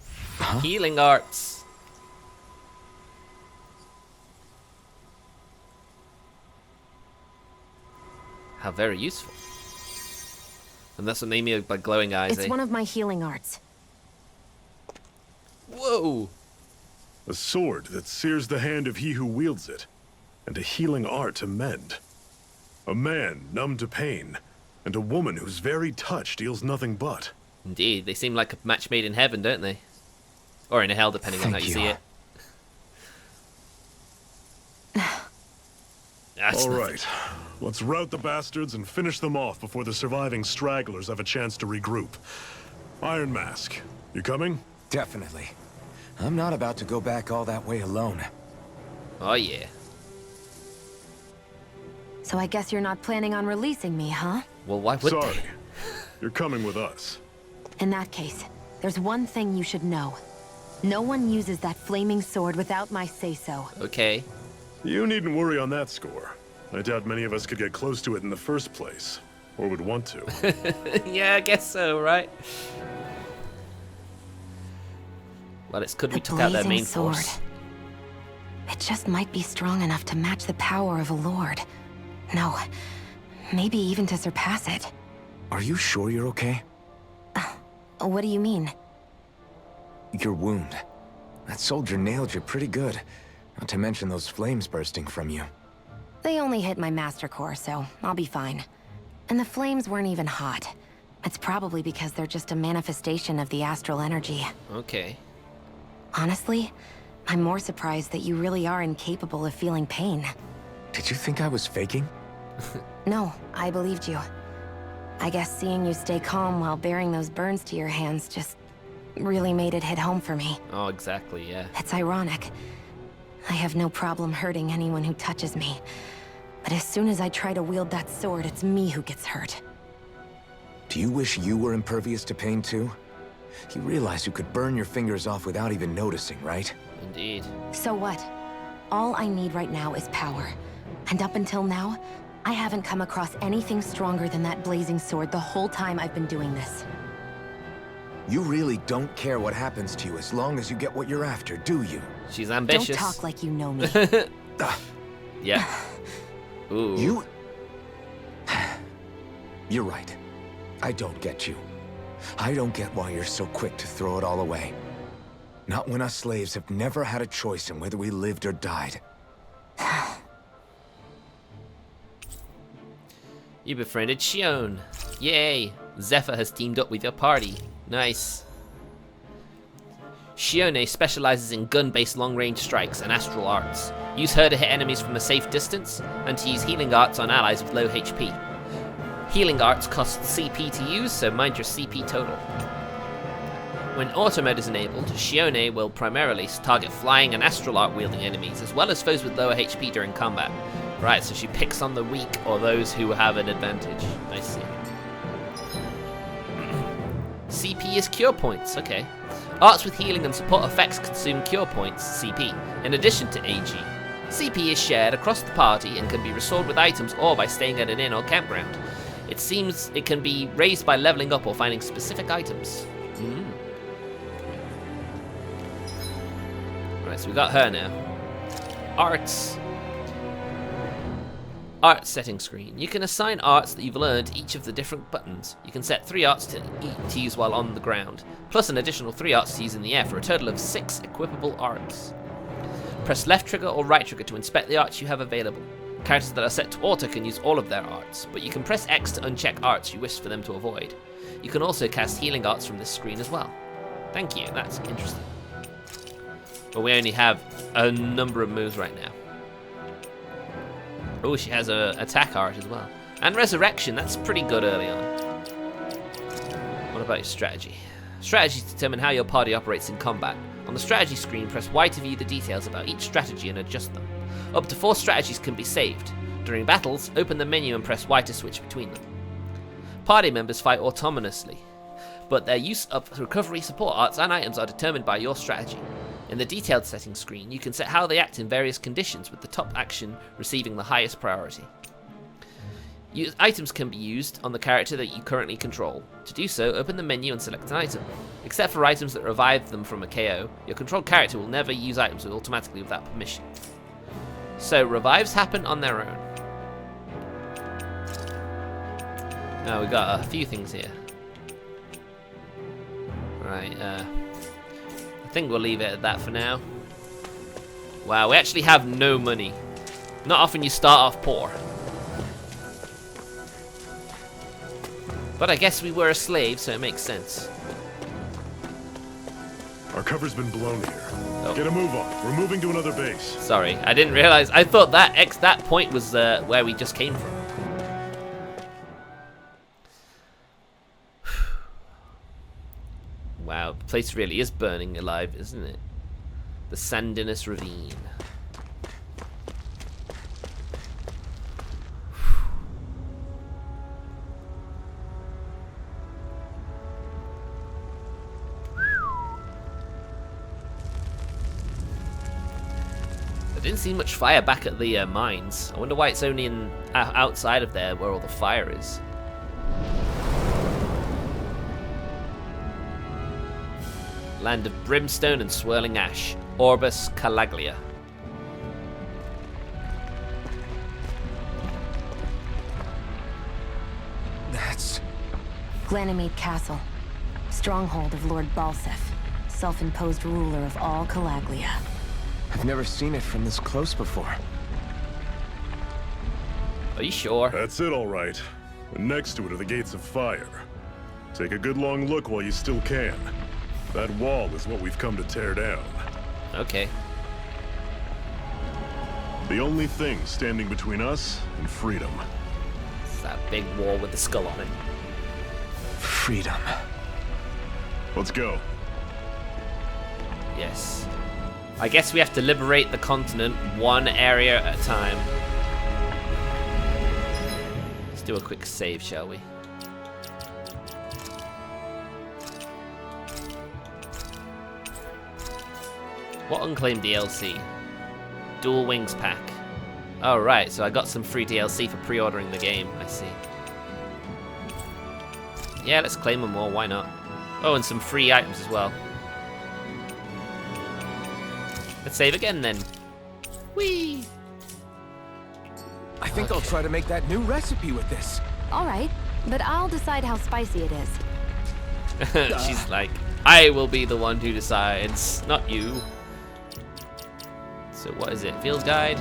Healing arts. How very useful. And that's what made me by glowing eyes, It's one of my healing arts. Whoa! A sword that sears the hand of he who wields it, and a healing art to mend. A man numb to pain, and a woman whose very touch deals nothing but. Indeed, they seem like a match made in heaven, don't they? Or in hell, depending on how you see it. All right, let's rout the bastards and finish them off before the surviving stragglers have a chance to regroup. Iron Mask, you coming? Definitely. I'm not about to go back all that way alone. Oh yeah. So I guess you're not planning on releasing me, huh? Well, why would Sorry, they? you're coming with us. In that case, there's one thing you should know. No one uses that flaming sword without my say-so. Okay. You needn't worry on that score. I doubt many of us could get close to it in the first place, or would want to. Yeah, I guess so, right? Well, it's good we took out their main force. It just might be strong enough to match the power of a lord. No, maybe even to surpass it. Are you sure you're okay? What do you mean? Your wound. That soldier nailed you pretty good. Not to mention those flames bursting from you. They only hit my master core, so I'll be fine. And the flames weren't even hot. It's probably because they're just a manifestation of the astral energy. Okay. Honestly, I'm more surprised that you really are incapable of feeling pain. Did you think I was faking? No, I believed you. I guess seeing you stay calm while bearing those burns to your hands just really made it hit home for me. Oh, exactly, yeah. It's ironic. I have no problem hurting anyone who touches me. But as soon as I try to wield that sword, it's me who gets hurt. Do you wish you were impervious to pain too? You realize you could burn your fingers off without even noticing, right? Indeed. So what? All I need right now is power. And up until now, I haven't come across anything stronger than that blazing sword the whole time I've been doing this. You really don't care what happens to you as long as you get what you're after, do you? She's ambitious. Don't talk like you know me. Yeah. Ooh. You're right. I don't get you. I don't get why you're so quick to throw it all away. Not when us slaves have never had a choice in whether we lived or died. You befriended Shionne. Yay! Zephyr has teamed up with your party. Nice. Shionne specializes in gun-based long-range strikes and astral arts. Use her to hit enemies from a safe distance, and to use healing arts on allies with low HP. Healing arts cost CP to use, so mind your CP total. When auto mode is enabled, Shionne will primarily target flying and astral art wielding enemies, as well as foes with lower HP during combat. Right, so she picks on the weak or those who have an advantage. I see. CP is cure points, okay. Arts with healing and support effects consume cure points, CP, in addition to AG. CP is shared across the party and can be restored with items or by staying at an inn or campground. It seems it can be raised by leveling up or finding specific items. Right, so we got her now. Arts. Art setting screen. You can assign arts that you've learned to each of the different buttons. You can set 3 arts to use while on the ground, plus an additional 3 arts to use in the air for a total of 6 equipable arts. Press left trigger or right trigger to inspect the arts you have available. Characters that are set to auto can use all of their arts, but you can press X to uncheck arts you wish for them to avoid. You can also cast healing arts from this screen as well. Thank you, that's interesting. But we only have a number of moves right now. Oh, she has a attack art as well. And resurrection, that's pretty good early on. What about your strategy? Strategies determine how your party operates in combat. On the strategy screen, press Y to view the details about each strategy and adjust them. Up to 4 strategies can be saved. During battles, open the menu and press Y to switch between them. Party members fight autonomously, but their use of recovery support arts and items are determined by your strategy. In the detailed settings screen, you can set how they act in various conditions, with the top action receiving the highest priority. Items can be used on the character that you currently control. To do so, open the menu and select an item. Except for items that revive them from a KO, your controlled character will never use items automatically without permission. So, revives happen on their own. Now, we got a few things here. Right, I think we'll leave it at that for now. Wow, we actually have no money. Not often you start off poor. But I guess we were a slave, so it makes sense. Our cover's been blown here. Oh. Get a move on. We're moving to another base. Sorry, I didn't realize. I thought that that point was where we just came from. Wow, the place really is burning alive, isn't it? The Sandinus Ravine. I didn't see much fire back at the mines. I wonder why it's only outside of there where all the fire is. Land of brimstone and swirling ash. Orbis Calaglia. That's... Glanimede Castle. Stronghold of Lord Balsef. Self-imposed ruler of all Calaglia. I've never seen it from this close before. Are you sure? That's it, all right. And next to it are the gates of fire. Take a good long look while you still can. That wall is what we've come to tear down. Okay. The only thing standing between us and freedom. It's that big wall with the skull on it. Freedom. Let's go. Yes. I guess we have to liberate the continent one area at a time. Let's do a quick save, shall we? What unclaimed DLC? Dual Wings pack. Oh right, so I got some free DLC for pre-ordering the game, I see. Yeah, let's claim them all, why not? Oh, and some free items as well. Let's save again then. Whee! I think I'll try to make that new recipe with this. Alright, but I'll decide how spicy it is. She's like, I will be the one who decides, not you. So what is it? Field guide?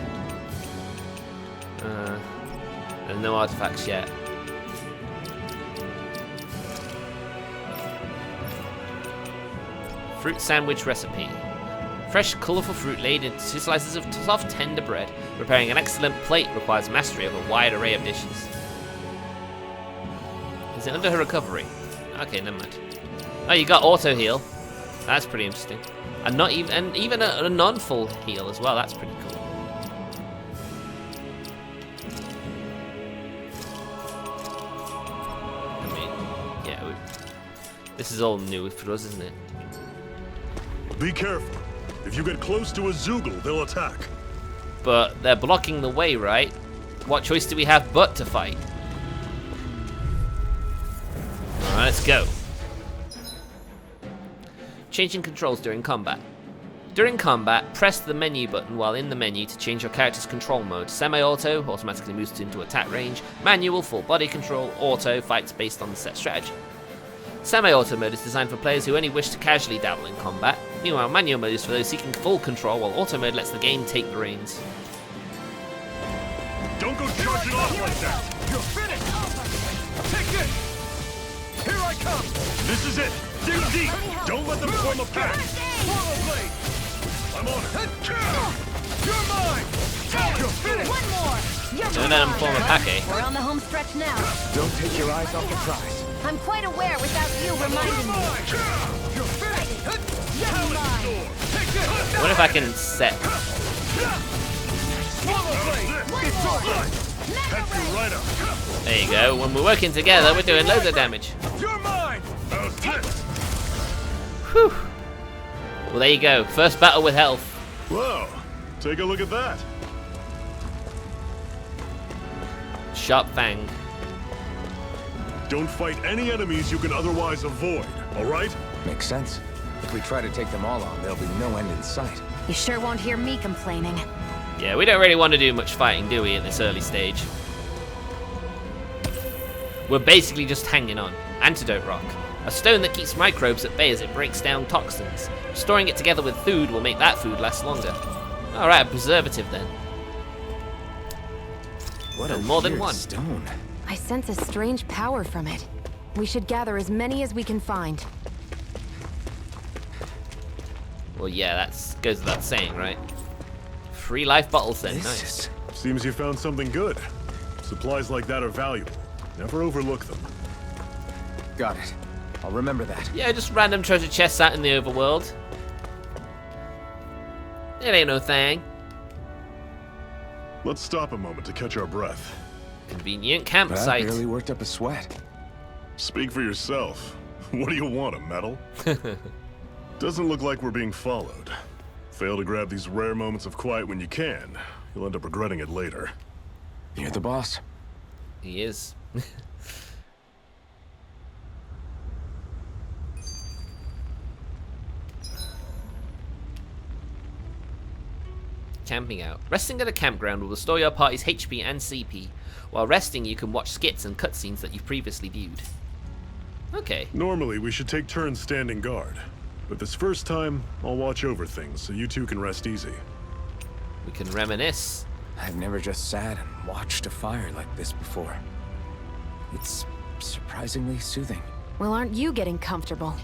There's no artifacts yet. Fruit sandwich recipe. Fresh, colourful fruit laid into slices of soft, tender bread. Preparing an excellent plate requires mastery of a wide array of dishes. Is it under her recovery? Okay, never mind. Oh, you got auto heal. That's pretty interesting. And not even a non-full heal as well. That's pretty cool. I mean, yeah, this is all new for us, isn't it? Be careful. If you get close to a Zoogle, they'll attack. But they're blocking the way, right? What choice do we have but to fight? Alright, let's go. Changing controls during combat. During combat, press the menu button while in the menu to change your character's control mode. Semi-auto automatically moves into attack range. Manual, full body control. Auto fights based on the set strategy. Semi-auto mode is designed for players who only wish to casually dabble in combat. Meanwhile, manual mode is for those seeking full control, while auto mode lets the game take the reins. Don't go charging off like that! You're finished! Take this! Here I come! This is it! Dig deep! Don't let them form a pack! Swallow blade! I'm on it! You're mine! You're finished! One more! Don't let him form a pack, eh? We're on the home stretch now. Don't take your eyes off the prize. I'm quite aware without you reminding me. You're finished! You're mine. Take this! What if I can set? Swallow blade! It's over! Catch you right up! There you go. When we're working together, we're doing loads of damage. You're mine! How's this? Whew. Well, there you go. First battle with health. Whoa! Take a look at that! Sharp Fang. Don't fight any enemies you can otherwise avoid, alright? Makes sense. If we try to take them all on, there'll be no end in sight. You sure won't hear me complaining. Yeah, we don't really want to do much fighting, do we, at this early stage? We're basically just hanging on. Antidote Rock. A stone that keeps microbes at bay as it breaks down toxins. Storing it together with food will make that food last longer. Alright, a preservative then. What a more than weird one. stone. I sense a strange power from it. We should gather as many as we can find. Well, yeah, that goes without saying, right? 3 life bottles then, nice. Seems you found something good. Supplies like that are valuable. Never overlook them. Got it. I'll remember that. Yeah, just random treasure chests out in the overworld. It ain't no thing. Let's stop a moment to catch our breath. Convenient That campsite. barely worked up a sweat. Speak for yourself. What do you want, a medal? Doesn't look like we're being followed. Fail to grab these rare moments of quiet when you can. You'll end up regretting it later. You're the boss. He is. Camping out. Resting at a campground will restore your party's HP and CP. While resting, you can watch skits and cutscenes that you've previously viewed. Okay. Normally, we should take turns standing guard. But this first time, I'll watch over things so you two can rest easy. We can reminisce. I've never just sat and watched a fire like this before. It's surprisingly soothing. Well, aren't you getting comfortable?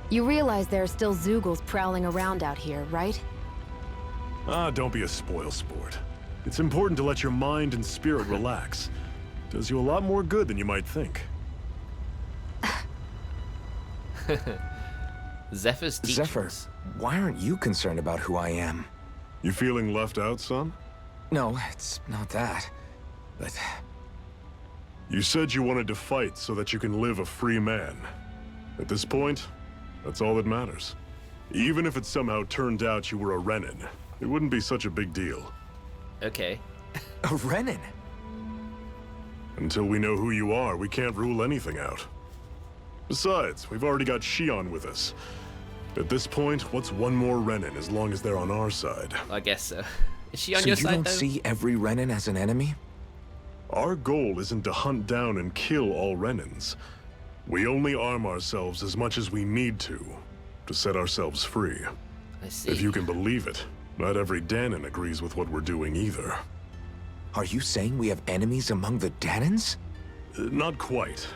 You realize there are still Zeugles prowling around out here, right? Ah, don't be a spoil sport. It's important to let your mind and spirit relax. Does you a lot more good than you might think. Zephyr's teachings. Zephyr, why aren't you concerned about who I am? You feeling left out, son? No, it's not that. But You said you wanted to fight so that you can live a free man. At this point, that's all that matters. Even if it somehow turned out you were a Renan, it wouldn't be such a big deal. Okay. a Renan? Until we know who you are, we can't rule anything out. Besides, we've already got Shionne with us. At this point, what's one more Renan as long as they're on our side? I guess so. Is she on So your you side, don't though? see every Renan as an enemy? Our goal isn't to hunt down and kill all Renans. We only arm ourselves as much as we need to set ourselves free. I see. If you can believe it, not every Danon agrees with what we're doing either. Are you saying we have enemies among the Danons? Not quite.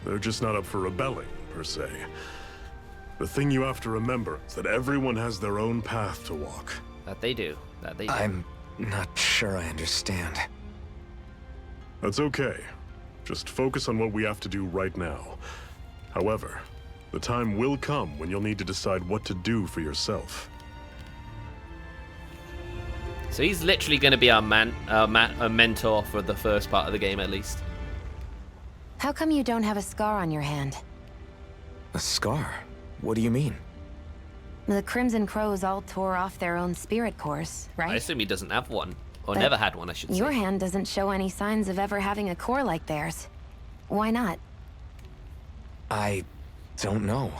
They're just not up for rebelling, per se. The thing you have to remember is that everyone has their own path to walk. That they do. That they do. I'm not sure I understand. That's okay. Just focus on what we have to do right now. However, the time will come when you'll need to decide what to do for yourself. So he's literally going to be our mentor for the first part of the game, at least. How come you don't have a scar on your hand? A scar? What do you mean? The Crimson Crows all tore off their own spirit cores, right? I assume he doesn't have one. Or But never had one, I should say. Your hand doesn't show any signs of ever having a core like theirs. Why not? I don't know.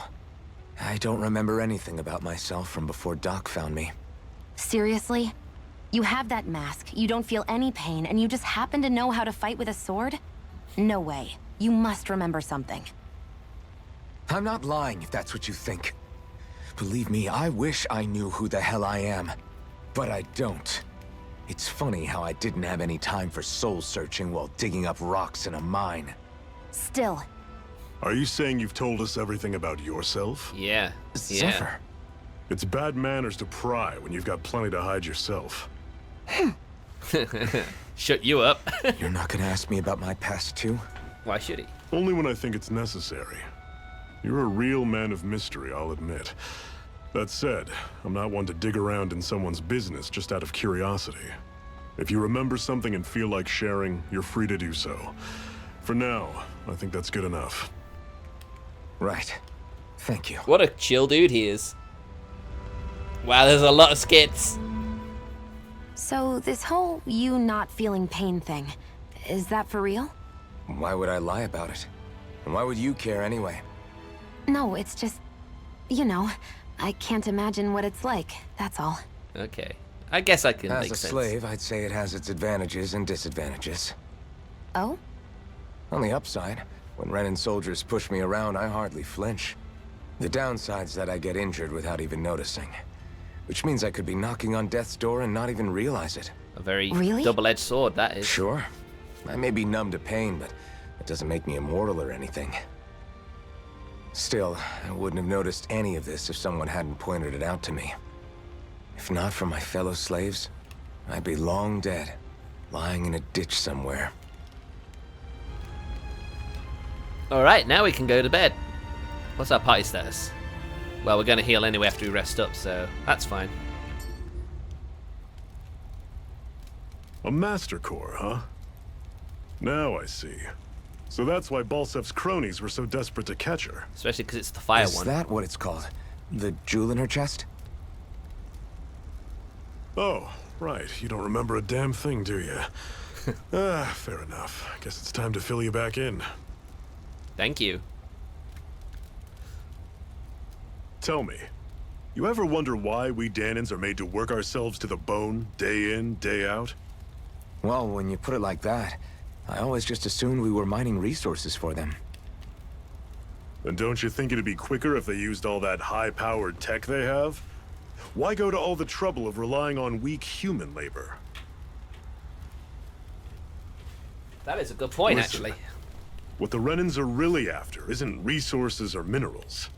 I don't remember anything about myself from before Doc found me. Seriously? You have that mask, you don't feel any pain, and you just happen to know how to fight with a sword? No way. You must remember something. I'm not lying if that's what you think. Believe me, I wish I knew who the hell I am. But I don't. It's funny how I didn't have any time for soul searching while digging up rocks in a mine. Still, Are you saying you've told us everything about yourself? Yeah. Zephyr. It's bad manners to pry when you've got plenty to hide yourself. Shut you up. You're not gonna ask me about my past too? Why should he? Only when I think it's necessary. You're a real man of mystery, I'll admit. That said, I'm not one to dig around in someone's business just out of curiosity. If you remember something and feel like sharing, you're free to do so. For now, I think that's good enough. Right. Thank you. What a chill dude he is. Wow, there's a lot of skits. so this whole you not feeling pain thing, is that for real? Why would I lie about it? And why would you care anyway? No, it's just, you know, I can't imagine what it's like, that's all. Okay. I guess I can As make a sense. slave, I'd say it has its advantages and disadvantages. Oh? On the upside, when Renan soldiers push me around, I hardly flinch. The downside's that I get injured without even noticing. Which means I could be knocking on death's door and not even realize it. A very Really? double-edged sword, that is. Sure. I may be numb to pain, but it doesn't make me immortal or anything. Still, I wouldn't have noticed any of this if someone hadn't pointed it out to me. If not for my fellow slaves, I'd be long dead, lying in a ditch somewhere. Alright, now we can go to bed. What's our party status? Well, we're going to heal anyway after we rest up, so that's fine. A Master Core, huh? Now I see. So that's why Balsef's cronies were so desperate to catch her. Especially because it's the fire Is one. that what it's called? The jewel in her chest? Oh, right. You don't remember a damn thing, do you? Fair enough. Guess it's time to fill you back in. Thank you. Tell me, you ever wonder why we Danans are made to work ourselves to the bone, day in, day out? Well, when you put it like that, I always just assumed we were mining resources for them. And don't you think it'd be quicker if they used all that high-powered tech they have? Why go to all the trouble of relying on weak human labor? That is a good point, Listen, actually. What the Renans are really after isn't resources or minerals.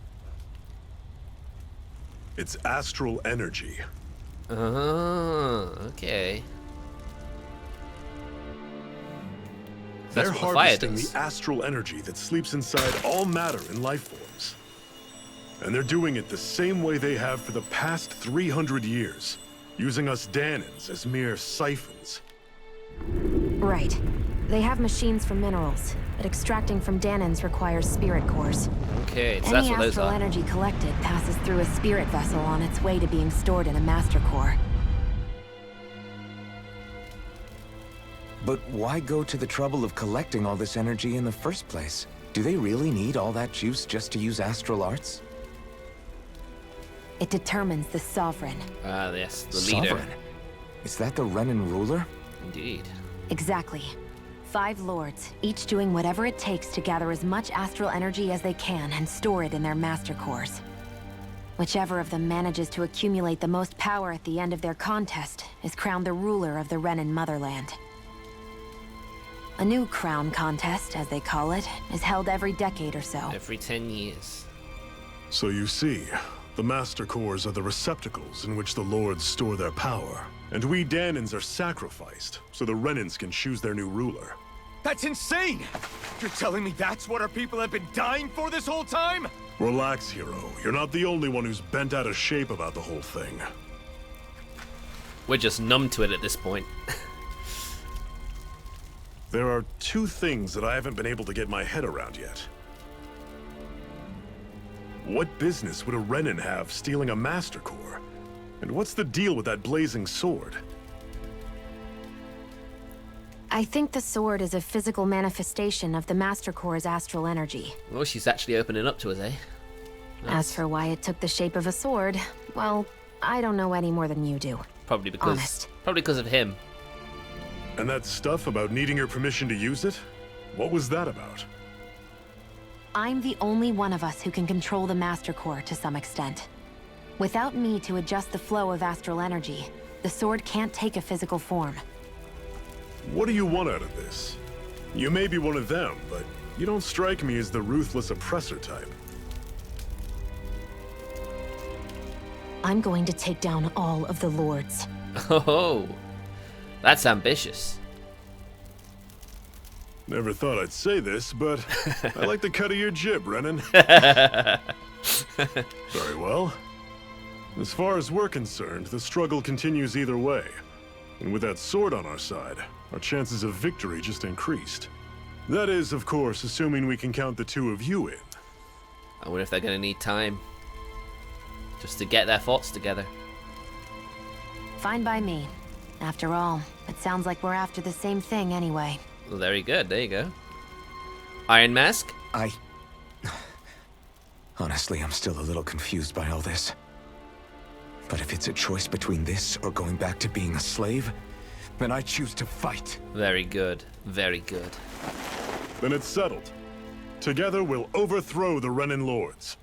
It's astral energy. Oh, okay. That's They're what the fire harvesting does. the astral energy that sleeps inside all matter in life forms. And they're doing it the same way they have for the past 300 years, using us Danans as mere siphons. Right. They have machines for minerals, but extracting from Danans requires spirit cores. Okay, so that's Any what those astral are. energy collected passes through a spirit vessel on its way to being stored in a master core. But why go to the trouble of collecting all this energy in the first place? Do they really need all that juice just to use astral arts? It determines the sovereign. Ah, yes, the leader. Sovereign? Is that the Renan ruler? Indeed. Exactly. 5 lords, each doing whatever it takes to gather as much astral energy as they can and store it in their master cores. Whichever of them manages to accumulate the most power at the end of their contest is crowned the ruler of the Renan motherland. A new crown contest, as they call it, is held every decade or so. Every 10 years. So you see, the Master Cores are the receptacles in which the Lords store their power. And we Danans are sacrificed, so the Renans can choose their new ruler. That's insane! You're telling me that's what our people have been dying for this whole time? Relax, hero. You're not the only one who's bent out of shape about the whole thing. We're just numb to it at this point. There are 2 things that I haven't been able to get my head around yet. What business would a Renan have stealing a Master Core? And what's the deal with that blazing sword? I think the sword is a physical manifestation of the master core's astral energy. Oh, she's actually opening up to us, eh? As for why it took the shape of a sword, well, I don't know any more than you do. Probably because of him. And that stuff about needing your permission to use it? What was that about? I'm the only one of us who can control the Master Core to some extent. Without me to adjust the flow of astral energy, The sword can't take a physical form. What do you want out of this? You may be one of them, but you don't strike me as the ruthless oppressor type. I'm going to take down all of the lords. Oh, that's ambitious. Never thought I'd say this, but I like the cut of your jib, Renan. Very well. As far as we're concerned, the struggle continues either way. And with that sword on our side, our chances of victory just increased. That is, of course, assuming we can count the two of you in. I wonder if they're going to need time just to get their thoughts together. Fine by me. After all, it sounds like we're after the same thing anyway. Well, very good. There you go. Iron Mask? Honestly, I'm still a little confused by all this. But if it's a choice between this or going back to being a slave, then I choose to fight. Very good. Very good. Then it's settled. Together we'll overthrow the Renan lords.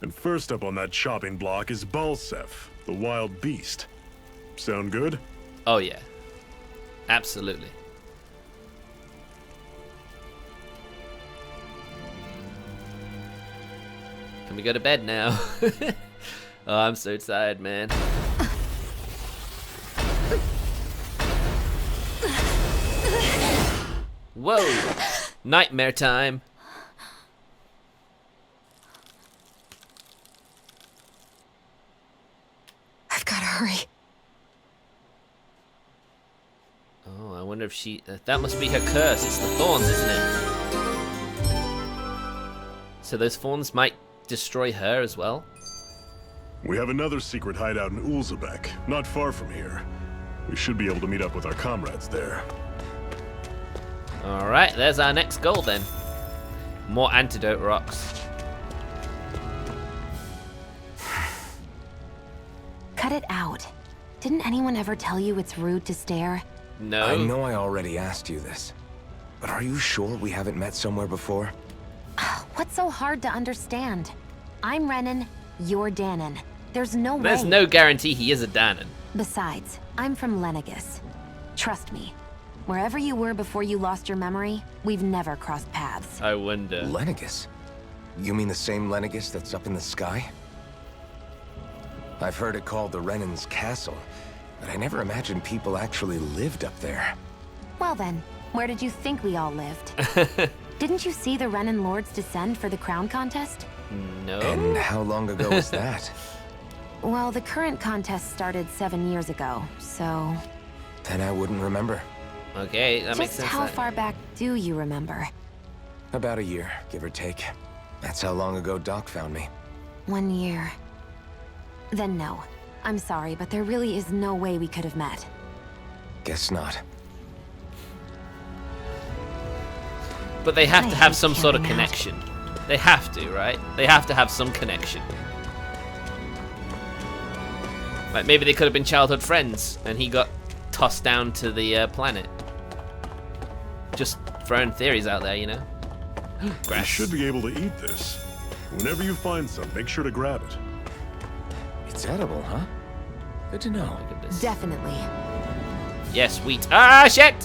And first up on that chopping block is Balsef, the wild beast. Sound good? Oh yeah. Absolutely. Can we go to bed now? Oh, I'm so tired, man. Whoa! Nightmare time. I've gotta hurry. Oh, I wonder if she... that must be her curse. It's the thorns, isn't it? So those thorns might destroy her as well? We have another secret hideout in Ulzebek, not far from here. We should be able to meet up with our comrades there. Alright, there's our next goal then. More antidote rocks. Cut it out. Didn't anyone ever tell you it's rude to stare? No. I know I already asked you this, but are you sure we haven't met somewhere before? What's so hard to understand? I'm Renan, you're Danon. There's no way. There's no guarantee he is a Danon. Besides, I'm from Lenegus. Trust me, wherever you were before you lost your memory, we've never crossed paths. I wonder. Lenegus? You mean the same Lenegus that's up in the sky? I've heard it called the Renan's Castle, but I never imagined people actually lived up there. Well then, where did you think we all lived? Didn't you see the Renan lords descend for the crown contest? No. And how long ago was that? Well, the current contest started 7 years ago, so... Then I wouldn't remember. Okay, that makes sense. Just how then. far back do you remember? About a year, give or take. That's how long ago Doc found me. 1 year. Then no. I'm sorry, but there really is no way we could have met. Guess not. But they have to have some sort of counting out. connection. They have to, right? They have to have some connection. Like maybe they could have been childhood friends and he got tossed down to the planet. Just throwing theories out there, you know? You Grass. should be able to eat this. Whenever you find some, make sure to grab it. It's edible, huh? Good to know. Oh my goodness. Definitely. Yes, wheat. Ah, shit!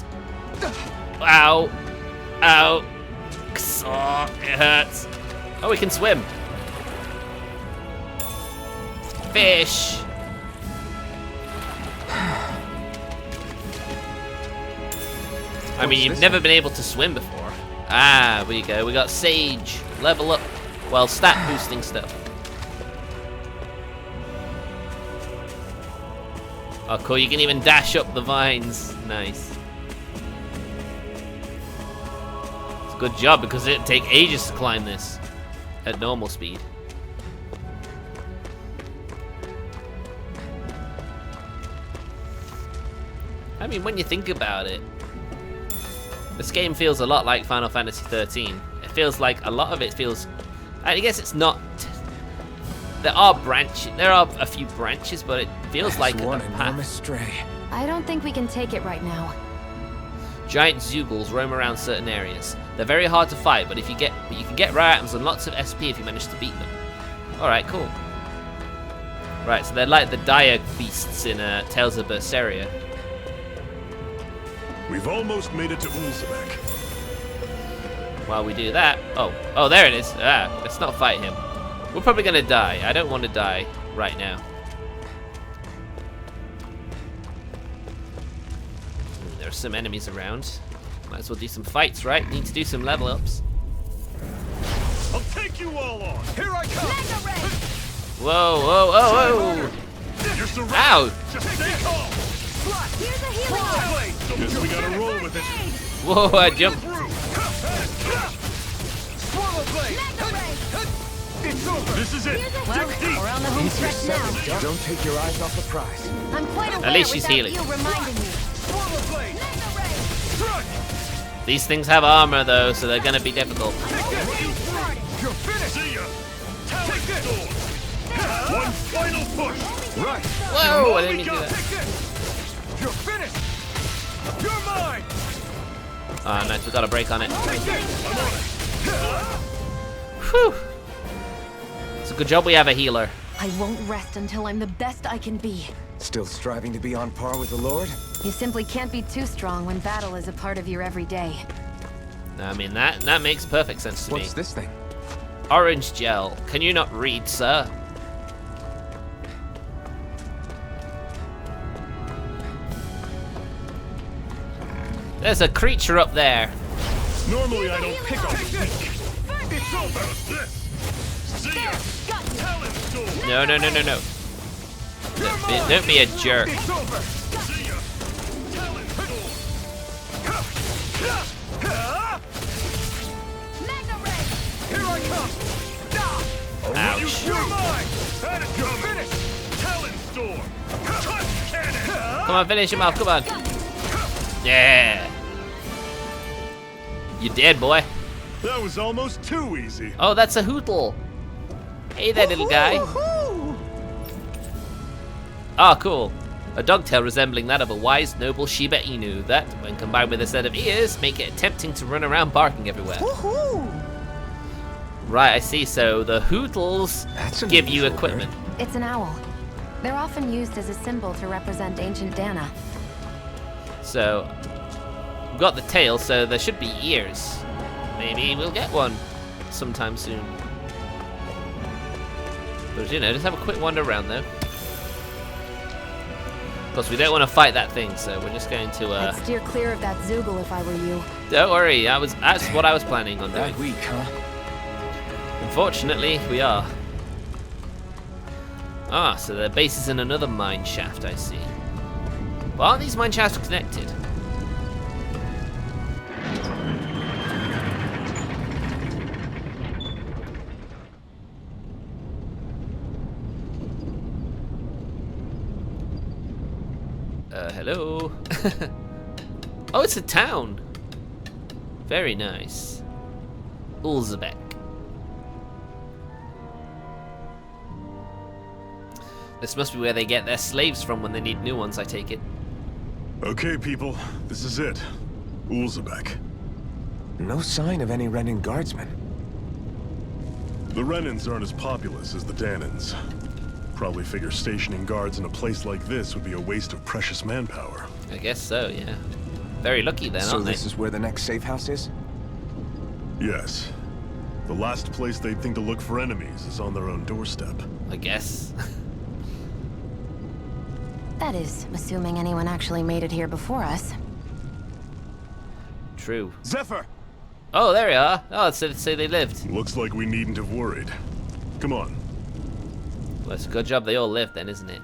Ow. Ow. Oh, it hurts. Oh, we can swim. Fish. I mean, you've never been able to swim before. Ah, there you go. We got Sage. Level up. Well, stat boosting stuff. Oh, cool. You can even dash up the vines. Nice. It's a good job because it'd take ages to climb this at normal speed. I mean, when you think about it, this game feels a lot like Final Fantasy 13. It feels like a lot of it feels... I guess it's not... There are a few branches, but it feels like one a enormous path. stray. I don't think we can take it right now. Giant Zeugles roam around certain areas. They're very hard to fight, but you can get rare items and lots of SP if you manage to beat them. Alright, cool. Right, so they're like the dire beasts in Tales of Berseria. We've almost made it to Ulzebek. While we do that... Oh, there it is. Let's not fight him. We're probably going to die. I don't want to die right now. There are some enemies around. Might as well do some fights, right? Need to do some level ups. I'll take you all on. Here I come! Whoa, whoa, whoa, whoa! You're surrounded. Ow! Just stay calm. Here's a healing blade. Guess we gotta roll with it. Whoa, I jumped. Swallow blade! It's over! This is it. Well, we're on the home stretch now. Don't take your eyes off the prize. I'm quite aware least she's without healing. you reminding me. Swallow blade! Strike! These things have armor though, so they're gonna be difficult. Take this! You're finished! See ya. Take this! One final push. Right! Whoa, I didn't mean to do that. Take this! You're finished! You're mine! Oh, nice, we got a break on it. Take this! Whew. It's a good job we have a healer. I won't rest until I'm the best I can be. Still striving to be on par with the Lord? You simply can't be too strong when battle is a part of your everyday. I mean, that makes perfect sense to me. What's this thing? Orange gel. Can you not read, sir? There's a creature up there. Normally I don't pick on the weak. It's over! This. See ya. Talent sword. No. Don't be a jerk. It's over! See ya. Talent sword. Here I come! Ouch. You're mine! That is You're coming. finished! Talent storm. Touch cannon. Come on, finish him off. Come on. Yeah. You dead, boy. That was almost too easy. Oh, that's a hootle. Hey there, little guy. Ah, cool. A dogtail resembling that of a wise, noble Shiba Inu that, when combined with a set of ears, make it tempting to run around barking everywhere. Right, I see. So the hootles That's an give you unusual equipment. It's an owl. They're often used as a symbol to represent ancient Dana. So we've got the tail, so there should be ears. Maybe we'll get one sometime soon. But you know, just have a quick wander around though. Of course, we don't want to fight that thing, so we're just going to. I'd steer clear of that Zoogle if I were you. Don't worry, that's what I was planning on doing. That weak, huh? Unfortunately, we are. Ah, so the base is in another mine shaft, I see. But aren't these mine shafts connected? Hello? Oh, it's a town! Very nice. Ulzebek. This must be where they get their slaves from when they need new ones, I take it. Okay, people, this is it. Ulzebek. No sign of any Renan guardsmen. The Renans aren't as populous as the Danans. Probably figure stationing guards in a place like this would be a waste of precious manpower. I guess so, yeah. Very lucky then, So aren't this they? is where the next safe house is? Yes. The last place they'd think to look for enemies is on their own doorstep. I guess. That is, assuming anyone actually made it here before us. True. Zephyr! Oh, there we are. Oh, so they lived. Looks like we needn't have worried. Come on. Well, it's a good job they all lived then, isn't it?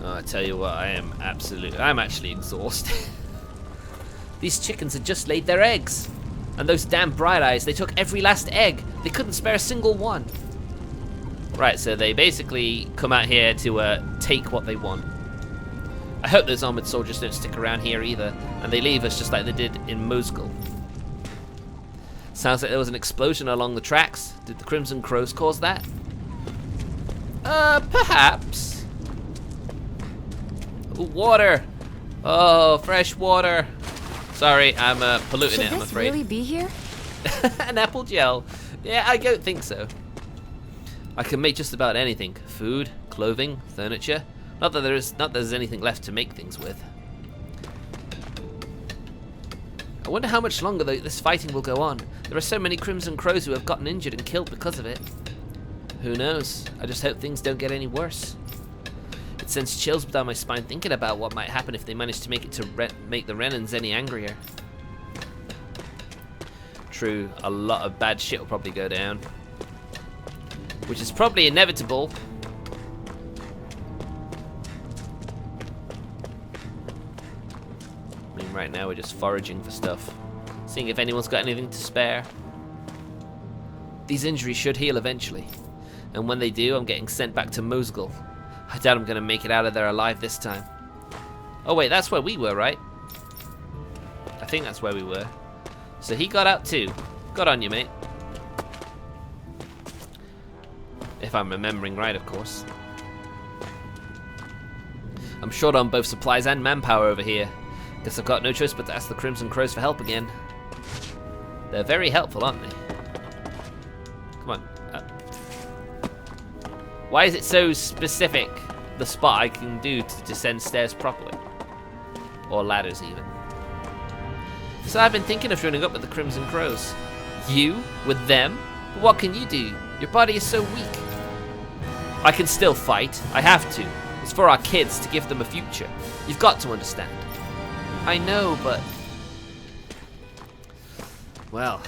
Oh, I tell you what, I'm actually exhausted. These chickens had just laid their eggs. And those damn bright eyes, they took every last egg. They couldn't spare a single one. Right, so they basically come out here to take what they want. I hope those armored soldiers don't stick around here either, and they leave us just like they did in Mosgul. Sounds like there was an explosion along the tracks. Did the Crimson Crows cause that? Perhaps. Ooh, water. Oh, fresh water. Sorry, I'm polluting it, I'm Should this afraid. really be here? An apple gel. Yeah, I don't think so. I can make just about anything. Food, clothing, furniture. Not that there's anything left to make things with. I wonder how much longer this fighting will go on. There are so many Crimson Crows who have gotten injured and killed because of it. Who knows? I just hope things don't get any worse. It sends chills down my spine thinking about what might happen if they manage to make it to make the Renans any angrier. True, a lot of bad shit will probably go down. Which is probably inevitable. I mean, right now we're just foraging for stuff. Seeing if anyone's got anything to spare. These injuries should heal eventually. And when they do, I'm getting sent back to Mosgul. I doubt I'm going to make it out of there alive this time. Oh wait, that's where we were, right? I think that's where we were. So he got out too. Good on you, mate. If I'm remembering right, of course. I'm short on both supplies and manpower over here. Guess I've got no choice but to ask the Crimson Crows for help again. They're very helpful, aren't they? Come on. Why is it so specific, the spot I can do to descend stairs properly? Or ladders, even. So I've been thinking of joining up with the Crimson Crows. You? With them? But what can you do? Your body is so weak. I can still fight. I have to. It's for our kids, to give them a future. You've got to understand. I know, but... well,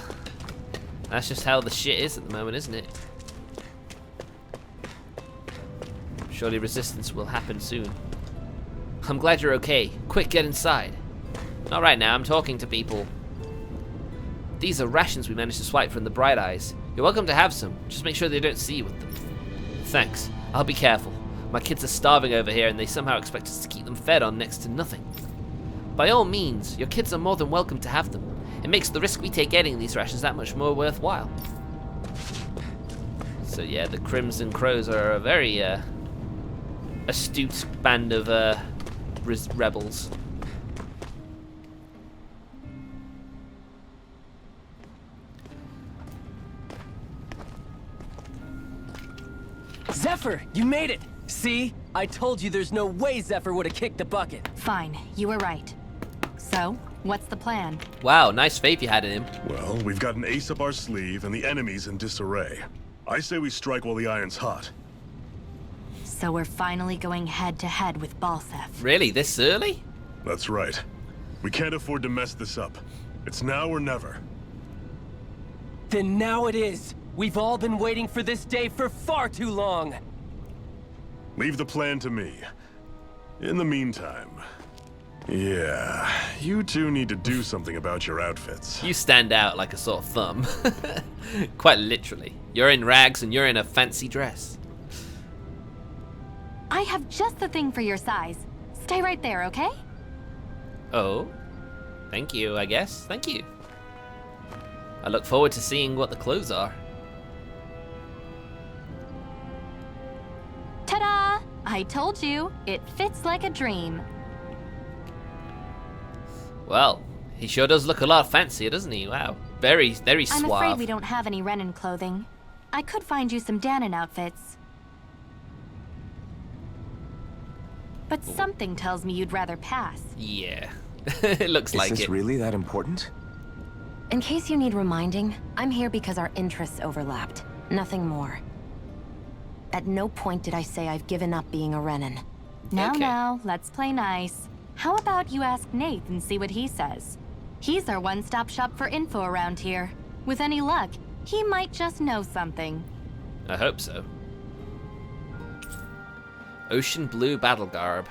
that's just how the shit is at the moment, isn't it? Surely resistance will happen soon. I'm glad you're okay. Quick, get inside. Not right now, I'm talking to people. These are rations we managed to swipe from the Bright Eyes. You're welcome to have some. Just make sure they don't see you with them. Thanks. I'll be careful. My kids are starving over here and they somehow expect us to keep them fed on next to nothing. By all means, your kids are more than welcome to have them. It makes the risk we take getting these rations that much more worthwhile. So yeah, the Crimson Crows are a very astute band of rebels. Zephyr, you made it! See? I told you there's no way Zephyr would have kicked the bucket. Fine, you were right. So, what's the plan? Wow, nice faith you had in him. Well, we've got an ace up our sleeve and the enemy's in disarray. I say we strike while the iron's hot. So we're finally going head-to-head with Balsef. Really? This early? That's right. We can't afford to mess this up. It's now or never. Then now it is! We've all been waiting for this day for far too long! Leave the plan to me. In the meantime... yeah, you two need to do something about your outfits. You stand out like a sore thumb. Quite literally. You're in rags and you're in a fancy dress. I have just the thing for your size. Stay right there, okay? Oh. Thank you, I guess. Thank you. I look forward to seeing what the clothes are. Ta-da! I told you, it fits like a dream. Well, he sure does look a lot fancier, doesn't he? Wow. Very, very suave. I'm afraid we don't have any Renan clothing. I could find you some Danon outfits. But something tells me you'd rather pass. Yeah. It looks like it. Is this really that important? In case you need reminding, I'm here because our interests overlapped. Nothing more. At no point did I say I've given up being a Renan. Now, let's play nice. How about you ask Nath and see what he says? He's our one-stop shop for info around here. With any luck, he might just know something. I hope so. Ocean blue battle garb.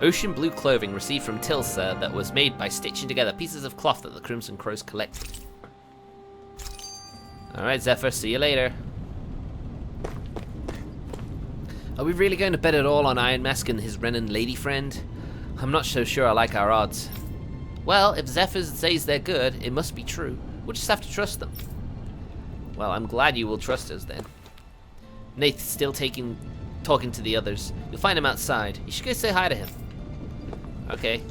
Ocean blue clothing received from Tilsa that was made by stitching together pieces of cloth that the Crimson Crows collected. Alright, Zephyr, see you later. Are we really going to bet it all on Iron Mask and his Renan lady friend? I'm not so sure I like our odds. Well, if Zephyr says they're good, it must be true. We'll just have to trust them. Well, I'm glad you will trust us then. Nath's still talking to the others. You'll find him outside. You should go say hi to him. Okay.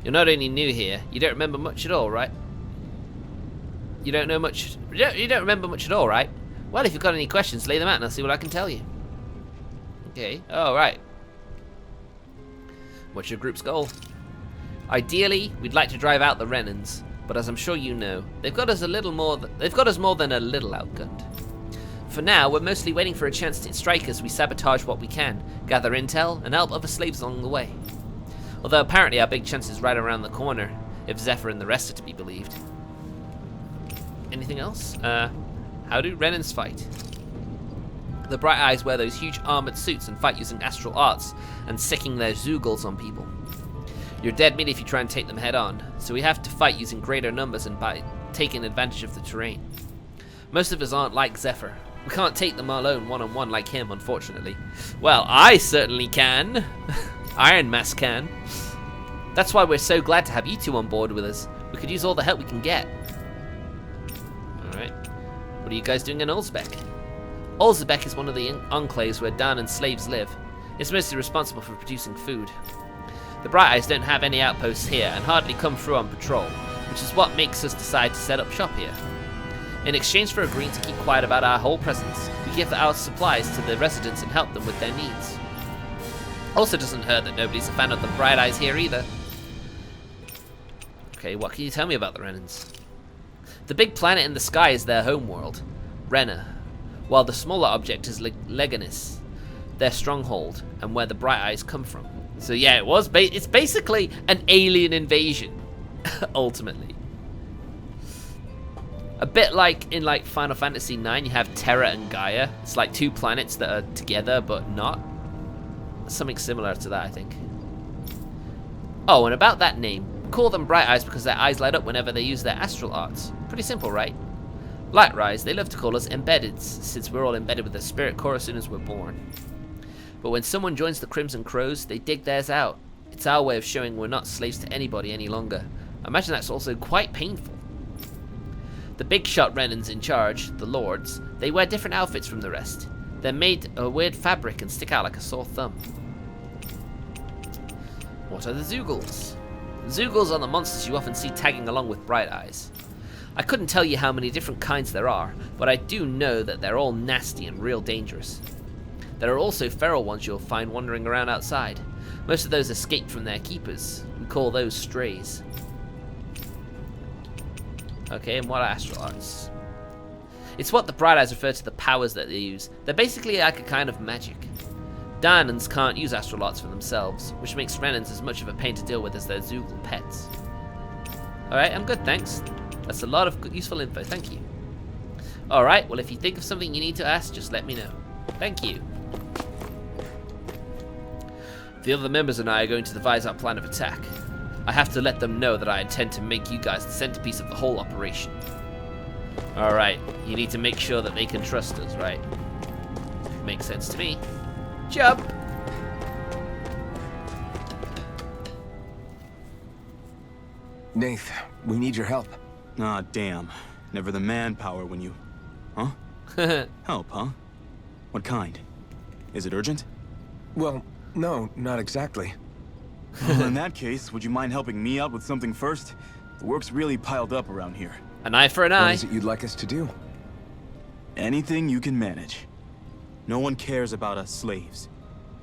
You're not only new here, you don't remember much at all, right? You don't know much. You don't remember much at all, right? Well, if you've got any questions, lay them out and I'll see what I can tell you. Okay. Oh, right. What's your group's goal? Ideally, we'd like to drive out the Renans, but as I'm sure you know, they've got us more than a little outgunned. For now, we're mostly waiting for a chance to strike as we sabotage what we can, gather intel, and help other slaves along the way. Although apparently our big chance is right around the corner, if Zephyr and the rest are to be believed. Anything else? How do Renans fight? The Bright Eyes wear those huge armored suits and fight using astral arts and sicking their Zeugles on people. You're dead meat if you try and take them head on, so we have to fight using greater numbers and by taking advantage of the terrain. Most of us aren't like Zephyr. We can't take them alone one-on-one like him, unfortunately. Well, I certainly can. Iron Mask can. That's why we're so glad to have you two on board with us. We could use all the help we can get. Alright. What are you guys doing in Ulzbek? Ulzbek is one of the enclaves where Dan and slaves live. It's mostly responsible for producing food. The Bright Eyes don't have any outposts here and hardly come through on patrol, which is what makes us decide to set up shop here. In exchange for agreeing to keep quiet about our whole presence, we give our supplies to the residents and help them with their needs. Also doesn't hurt that nobody's a fan of the Bright Eyes here either. Okay, what can you tell me about the Renans? The big planet in the sky is their homeworld, Renan, while the smaller object is Leganis, their stronghold, and where the Bright Eyes come from. So yeah, it's basically an alien invasion, ultimately. A bit like in Final Fantasy IX, you have Terra and Gaia. It's like two planets that are together but not. Something similar to that, I think. Oh, and about that name, we call them Bright Eyes because their eyes light up whenever they use their astral arts. Pretty simple, right? Likewise, they love to call us Embeddeds, since we're all embedded with the spirit core as soon as we're born. But when someone joins the Crimson Crows, they dig theirs out. It's our way of showing we're not slaves to anybody any longer. I imagine that's also quite painful. The big shot Renans in charge, the Lords, they wear different outfits from the rest. They're made of weird fabric and stick out like a sore thumb. What are the Zeugles? Zeugles are the monsters you often see tagging along with Bright Eyes. I couldn't tell you how many different kinds there are, but I do know that they're all nasty and real dangerous. There are also feral ones you'll find wandering around outside. Most of those escaped from their keepers. We call those strays. Okay, and what are astral arts? It's what the Bright Eyes refer to the powers that they use. They're basically like a kind of magic. Dahnans can't use astral arts for themselves, which makes Renans as much of a pain to deal with as their Zeugle pets. Alright, I'm good, thanks. That's a lot of good, useful info, thank you. Alright, well if you think of something you need to ask, just let me know. Thank you. The other members and I are going to devise our plan of attack. I have to let them know that I intend to make you guys the centerpiece of the whole operation. Alright, you need to make sure that they can trust us, right? Makes sense to me. Jump! Nath, we need your help. Ah, damn. Never the manpower when you... Huh? Help, huh? What kind? Is it urgent? Well, no, not exactly. Well, in that case, would you mind helping me out with something first? The work's really piled up around here. An eye for an eye. What is it you'd like us to do? Anything you can manage. No one cares about us slaves.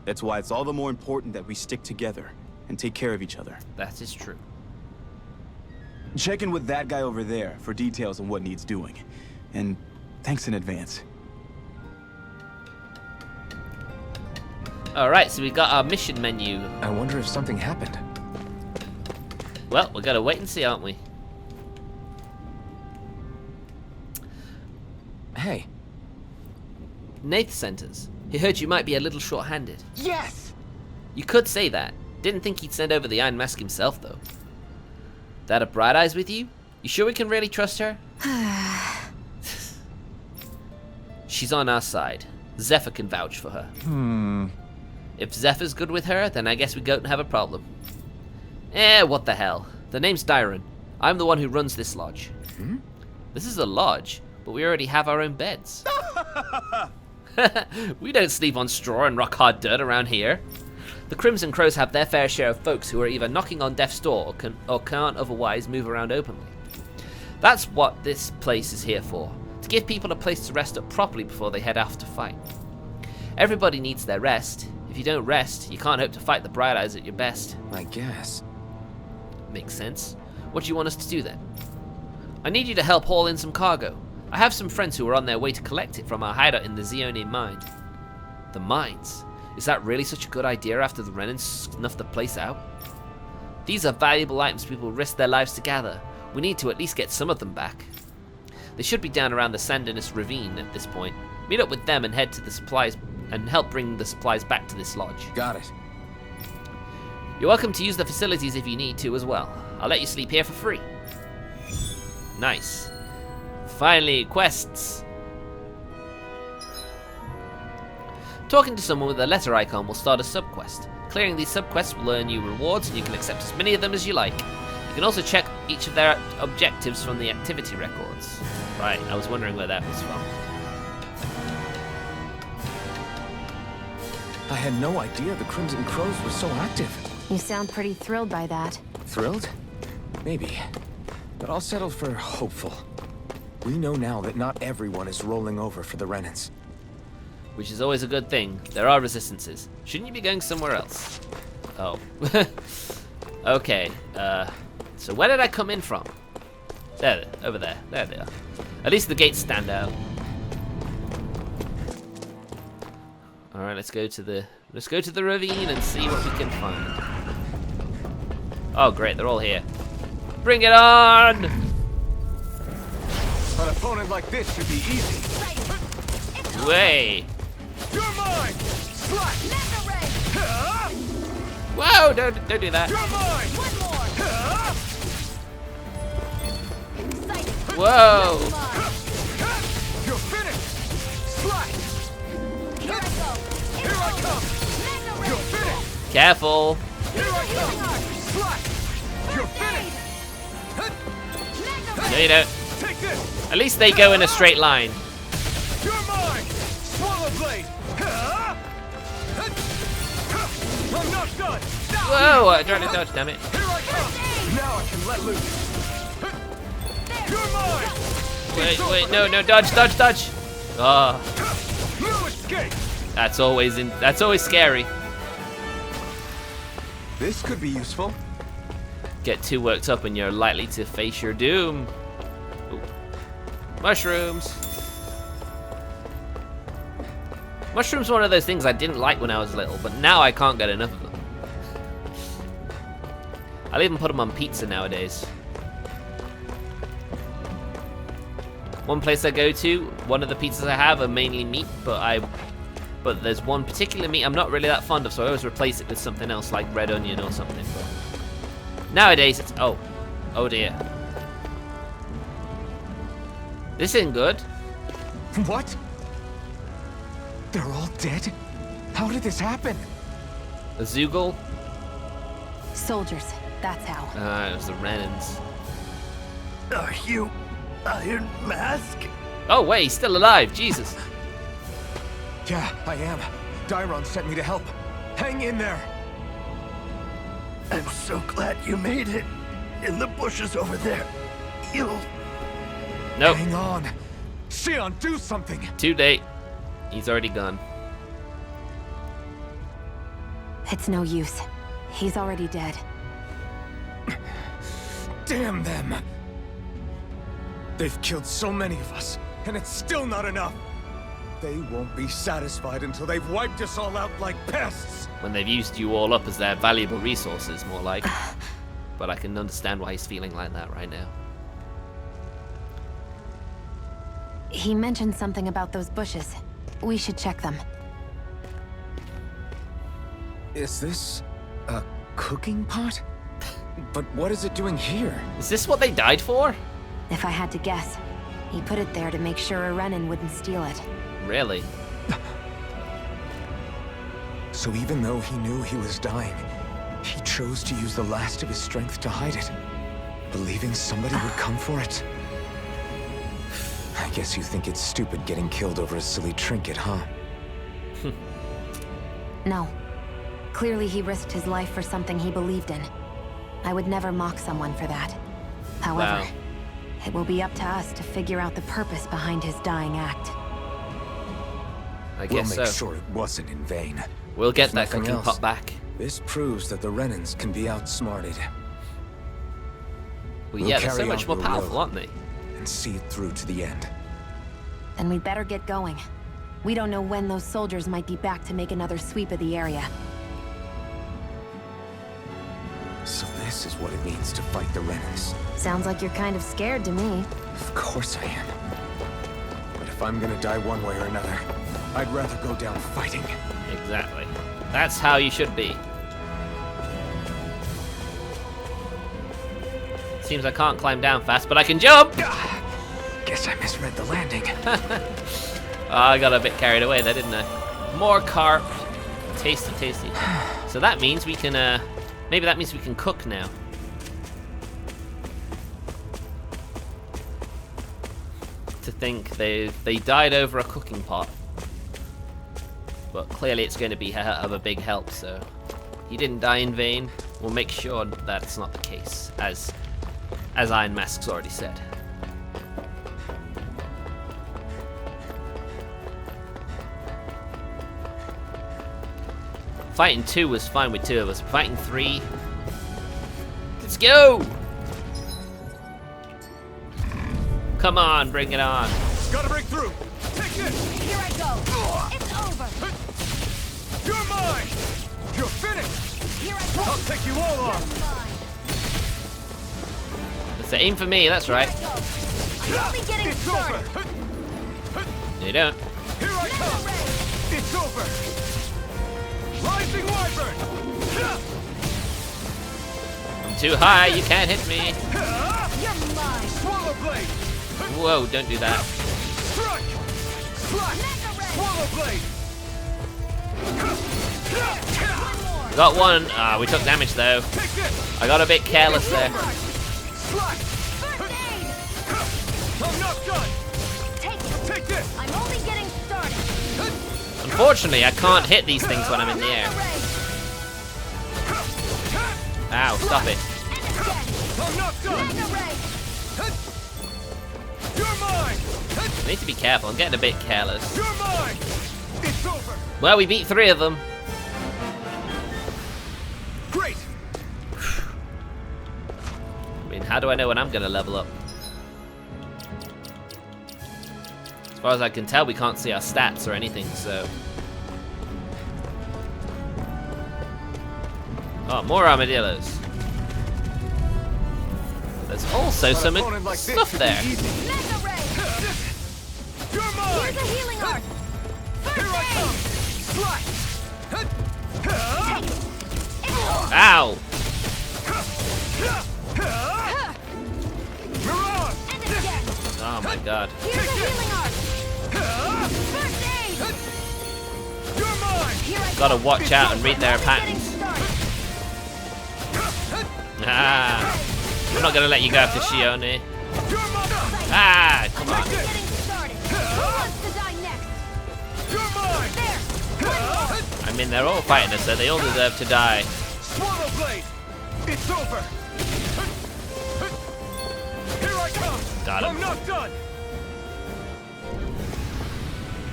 That's why it's all the more important that we stick together and take care of each other. That is true. Check in with that guy over there for details on what needs doing. And thanks in advance. Alright, so we got our mission menu. I wonder if something happened. Well, we gotta wait and see, aren't we? Hey. Nath sent us. He heard you might be a little short-handed. Yes! You could say that. Didn't think he'd send over the Iron Mask himself, though. That a Bright Eyes with you? You sure we can really trust her? She's on our side. Zephyr can vouch for her. If Zephyr's good with her, then I guess we don't have a problem. What the hell. The name's Dyron. I'm the one who runs this lodge. This is a lodge, but we already have our own beds. We don't sleep on straw and rock-hard dirt around here. The Crimson Crows have their fair share of folks who are either knocking on death's door or can't otherwise move around openly. That's what this place is here for, to give people a place to rest up properly before they head off to fight. Everybody needs their rest. If you don't rest, you can't hope to fight the Bright Eyes at your best. I guess. Makes sense. What do you want us to do then? I need you to help haul in some cargo. I have some friends who are on their way to collect it from our hideout in the Shionne mine. The mines? Is that really such a good idea after the Renan snuffed the place out? These are valuable items people risk their lives to gather. We need to at least get some of them back. They should be down around the Sandinus ravine at this point. Meet up with them and head to the supplies and help bring the supplies back to this lodge. Got it. You're welcome to use the facilities if you need to as well. I'll let you sleep here for free. Nice. Finally, quests. Talking to someone with a letter icon will start a subquest. Clearing these subquests will earn you rewards, and you can accept as many of them as you like. You can also check each of their objectives from the activity records. Right, I was wondering where that was from. I had no idea the Crimson Crows were so active. You sound pretty thrilled by that. Thrilled? Maybe. But I'll settle for hopeful. We know now that not everyone is rolling over for the Renans. Which is always a good thing. There are resistances. Shouldn't you be going somewhere else? Oh. Okay. So where did I come in from? There, over there. There they are. At least the gates stand out. All right, let's go to the ravine and see what we can find. Oh, great, they're all here. Bring it on! An opponent like this should be easy. Way. You're mine! Whoa! Don't do that. You're mine! Whoa! You're finished! Slash! Here I come! You're finished! Careful! Here I come! Slash! You're finished! No, you don't. Take this! At least they go in a straight line. You're mine! Swallow blade! I'm not done! Whoa! I tried to dodge, damn it. Here I come! Now I can let loose! You're mine! Wait, no, dodge. Ah, No escape! that's always scary. This could be useful. Get too worked up and you're likely to face your doom. Ooh. Mushrooms. Mushrooms are one of those things I didn't like when I was little, but now I can't get enough of them. I'll even put them on pizza nowadays. One place I go to, one of the pizzas I have are mainly meat, but there's one particular meat I'm not really that fond of, so I always replace it with something else like red onion or something. But nowadays it's oh dear. This isn't good. What? They're all dead? How did this happen? The Zoogle? Soldiers, that's how. It was the Renans. Are you Iron Mask? Oh wait, he's still alive, Jesus. Yeah, I am. Dairon sent me to help. Hang in there. I'm so glad you made it. In the bushes over there. You'll... Nope. Hang on. Shionne, do something. Too late. He's already gone. It's no use. He's already dead. Damn them. They've killed so many of us, and it's still not enough. They won't be satisfied until they've wiped us all out like pests. When they've used you all up as their valuable resources, more like. But I can understand why he's feeling like that right now. He mentioned something about those bushes. We should check them. Is this a cooking pot? But what is it doing here? Is this what they died for? If I had to guess, he put it there to make sure a Renan wouldn't steal it. Really? So even though he knew he was dying, he chose to use the last of his strength to hide it, believing somebody would come for it. I guess you think it's stupid getting killed over a silly trinket, huh? No. Clearly he risked his life for something he believed in. I would never mock someone for that. However, Wow. it will be up to us to figure out the purpose behind his dying act. I We'll guess make so. sure it wasn't in vain. We'll get If that nothing cooking else, pot back. This proves that the Renans can be outsmarted. Well, We'll yeah, they're so carry much out more your powerful, will. aren't they? And see it through to the end. Then we'd better get going. We don't know when those soldiers might be back to make another sweep of the area. So this is what it means to fight the Renans. Sounds like you're kind of scared to me. Of course I am. But if I'm gonna die one way or another, I'd rather go down fighting. Exactly. That's how you should be. Seems I can't climb down fast, but I can jump! Guess I misread the landing. I got a bit carried away there, didn't I? More carp. Tasty, tasty. So that means we can, maybe that means we can cook now. To think they died over a cooking pot. But clearly it's going to be of a big help, so he didn't die in vain. We'll make sure that's not the case, as Iron Mask's already said. Fighting 2 was fine with 2 of us. Fighting 3. Let's go! Come on, bring it on. Gotta break through. Take this. Here I go. It's over. You're mine. You're finished. Here I go. I'll take you all on. It's the aim for me, that's right. I'm only getting It's started. over. You don't. Here I come. It's over. Rising Wyvern. I'm too high, you can't hit me. You're mine. Swallow blade. Whoa, don't do that. Strike. Slash. Swallow blade. Got one. Ah, we took damage though. Take this. I got a bit careless there. Slash. First aid. I'm not done. Take this. I'm only getting started. Unfortunately, I can't hit these things when I'm in the air. Ow, stop it. I'm not done. You're mine. I need to be careful, I'm getting a bit careless. You're mine. It's over. Well, we beat 3 of them. Great. I mean, how do I know when I'm gonna level up? As far as I can tell, we can't see our stats or anything, so... Oh, more armadillos. There's also some stuff there. You're mine. Here's a healing art. Here I come. Slash. Ow! Mirage. And again. Oh my god. Here's a healing art. First aid. You're mine. Here I go. Gotta watch out and read their Getting patterns. started. Ah! I'm not gonna let you go after Shionne. You're mine. Ah! Come on. Getting started. Who wants to die next? You're mine. There. One more. I mean, they're all fighting us, so they all deserve to die. Swallow blade. It's over. Here I come. Got him. I'm not done.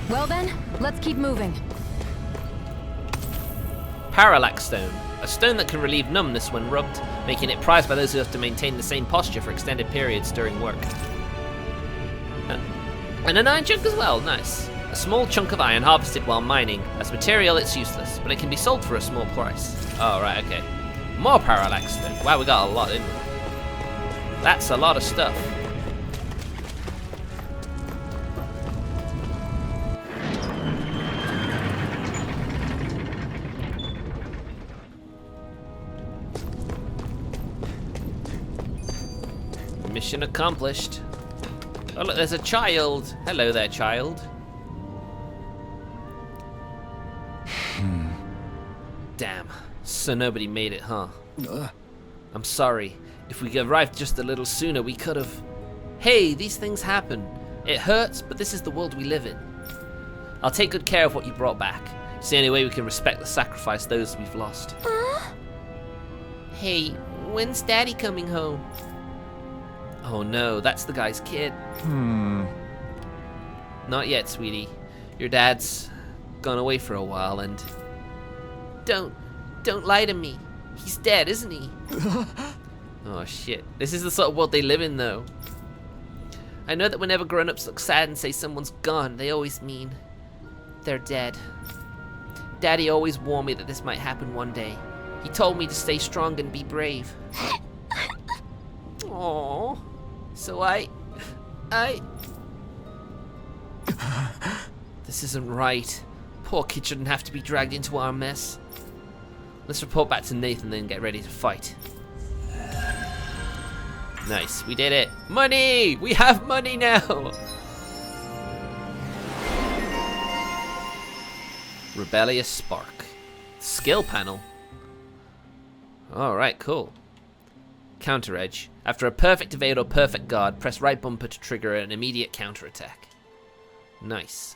Well then, let's keep moving. Parallax Stone. A stone that can relieve numbness when rubbed, making it prized by those who have to maintain the same posture for extended periods during work. And an iron chunk as well, nice. A small chunk of iron harvested while mining. As material, it's useless, but it can be sold for a small price. Oh, right, okay. More parallax stone. Wow, we got a lot, didn't we? That's a lot of stuff. Mission accomplished. Oh look, there's a child. Hello there, child. Damn. So nobody made it, huh? I'm sorry. If we arrived just a little sooner, we could have... Hey, these things happen. It hurts, but this is the world we live in. I'll take good care of what you brought back. It's the only way we can respect the sacrifice those we've lost. Hey, when's Daddy coming home? Oh no, that's the guy's kid. Not yet, sweetie. Your dad's gone away for a while and... Don't lie to me. He's dead, isn't he? Oh shit. This is the sort of world they live in, though. I know that whenever grown-ups look sad and say someone's gone, they always mean they're dead. Daddy always warned me that this might happen one day. He told me to stay strong and be brave. Aww. So I... This isn't right. Poor kid shouldn't have to be dragged into our mess. Let's report back to Nathan then get ready to fight. Nice, we did it. Money! We have money now! Rebellious Spark. Skill panel. Alright, cool. Counter Edge. After a perfect evade or perfect guard, press right bumper to trigger an immediate counterattack. Nice.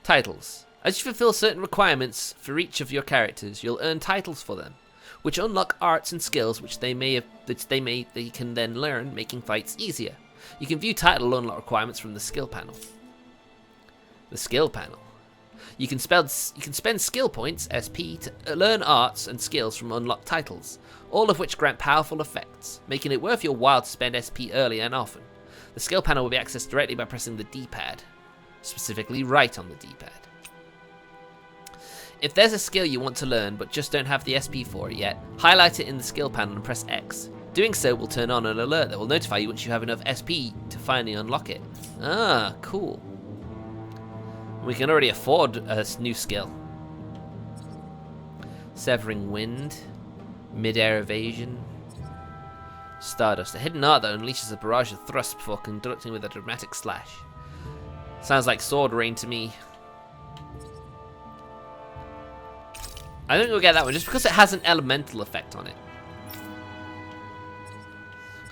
Titles. As you fulfill certain requirements for each of your characters, you'll earn titles for them, which unlock arts and skills which they can then learn, making fights easier. You can view title unlock requirements from the skill panel. The skill panel. You can spend skill points, SP, to learn arts and skills from unlocked titles, all of which grant powerful effects, making it worth your while to spend SP early and often. The skill panel will be accessed directly by pressing the D-pad, specifically right on the D-pad. If there's a skill you want to learn but just don't have the SP for it yet, highlight it in the skill panel and press X. Doing so will turn on an alert that will notify you once you have enough SP to finally unlock it. Ah, cool. We can already afford a new skill. Severing Wind, Mid-Air Evasion, Stardust. A hidden art that unleashes a barrage of thrust before conducting with a dramatic slash. Sounds like Sword Rain to me. I think we'll get that one just because it has an elemental effect on it.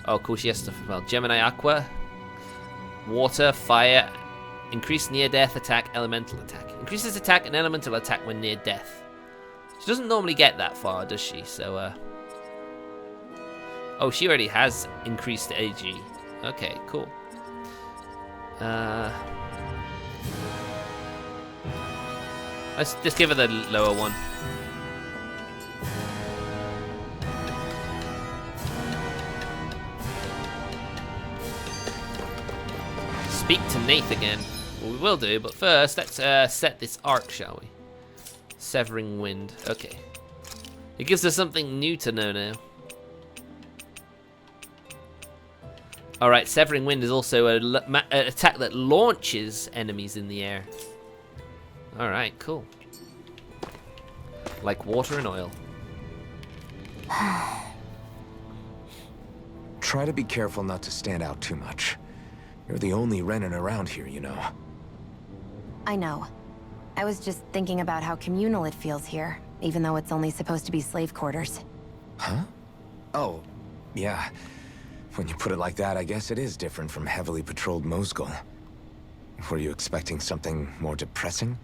Oh, cool. She has stuff as well. Gemini Aqua, Water, Fire, increase near-death attack, elemental attack. Increases attack and elemental attack when near death. She doesn't normally get that far, does she? So, oh, she already has increased AG. Okay, cool. Let's just give her the lower one. Speak to Nath again. Well, we will do, but first let's set this arc, shall we? Severing Wind. Okay. It gives us something new to know now. Alright, Severing Wind is also an attack that launches enemies in the air. Alright, cool. Like water and oil. Try to be careful not to stand out too much. You're the only Renan around here, you know. I know. I was just thinking about how communal it feels here, even though it's only supposed to be slave quarters. Huh? Oh, yeah. When you put it like that, I guess it is different from heavily patrolled Mosgul. Were you expecting something more depressing?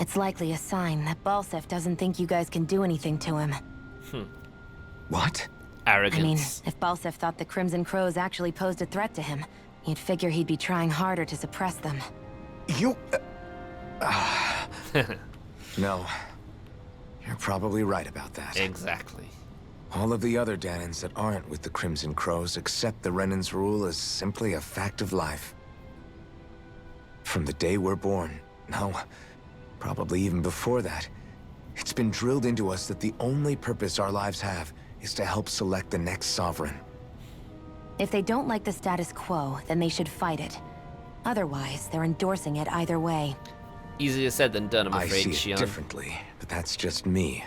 It's likely a sign that Balsef doesn't think you guys can do anything to him. What? Arrogance. I mean, if Balsef thought the Crimson Crows actually posed a threat to him, you'd figure he'd be trying harder to suppress them. You... No. You're probably right about that. Exactly. All of the other Danans that aren't with the Crimson Crows accept the Renan's rule as simply a fact of life. From the day we're born, no, probably even before that, it's been drilled into us that the only purpose our lives have is to help select the next sovereign. If they don't like the status quo, then they should fight it. Otherwise, they're endorsing it either way. Easier said than done, I'm I afraid, see it Shionne. differently, but that's just me.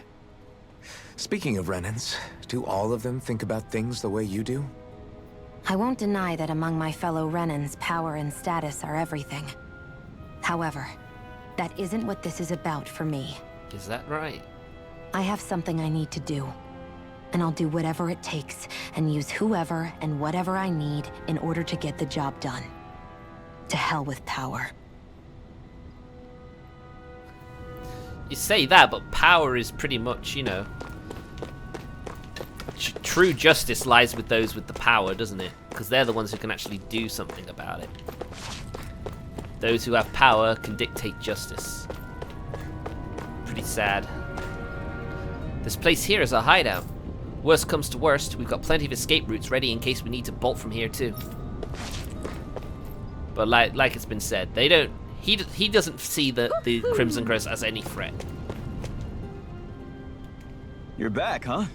Speaking of Renans, do all of them think about things the way you do? I won't deny that among my fellow Renans, power and status are everything. However, that isn't what this is about for me. Is that right? I have something I need to do. And I'll do whatever it takes, and use whoever and whatever I need in order to get the job done. To hell with power. You say that, but power is pretty much, you know... True justice lies with those with the power, doesn't it? Because they're the ones who can actually do something about it. Those who have power can dictate justice. Pretty sad. This place here is a hideout. Worst comes to worst, we've got plenty of escape routes ready in case we need to bolt from here too. But like it's been said, they don't. He doesn't see the Crimson Crows as any threat. You're back, huh?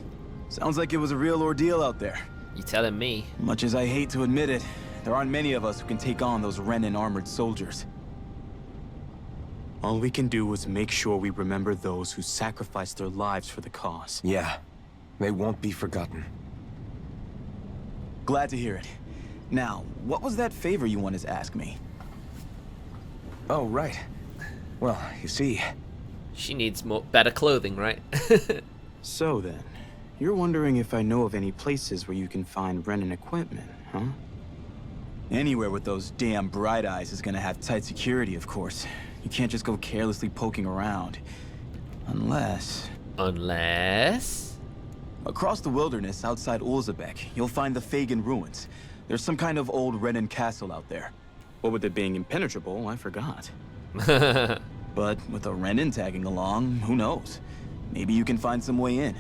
Sounds like it was a real ordeal out there. You telling me? Much as I hate to admit it, there aren't many of us who can take on those Renan armored soldiers. All we can do is make sure we remember those who sacrificed their lives for the cause. Yeah, they won't be forgotten. Glad to hear it. Now, what was that favor you wanted to ask me? Oh, right. Well, you see... She needs better clothing, right? So then, you're wondering if I know of any places where you can find Renan equipment, huh? Anywhere with those damn bright eyes is gonna have tight security, of course. You can't just go carelessly poking around. Unless... Unless? Across the wilderness outside Ulzebek, you'll find the Fagin ruins. There's some kind of old Renan castle out there. What with it being impenetrable, I forgot. But with a Renan tagging along, who knows? Maybe you can find some way in.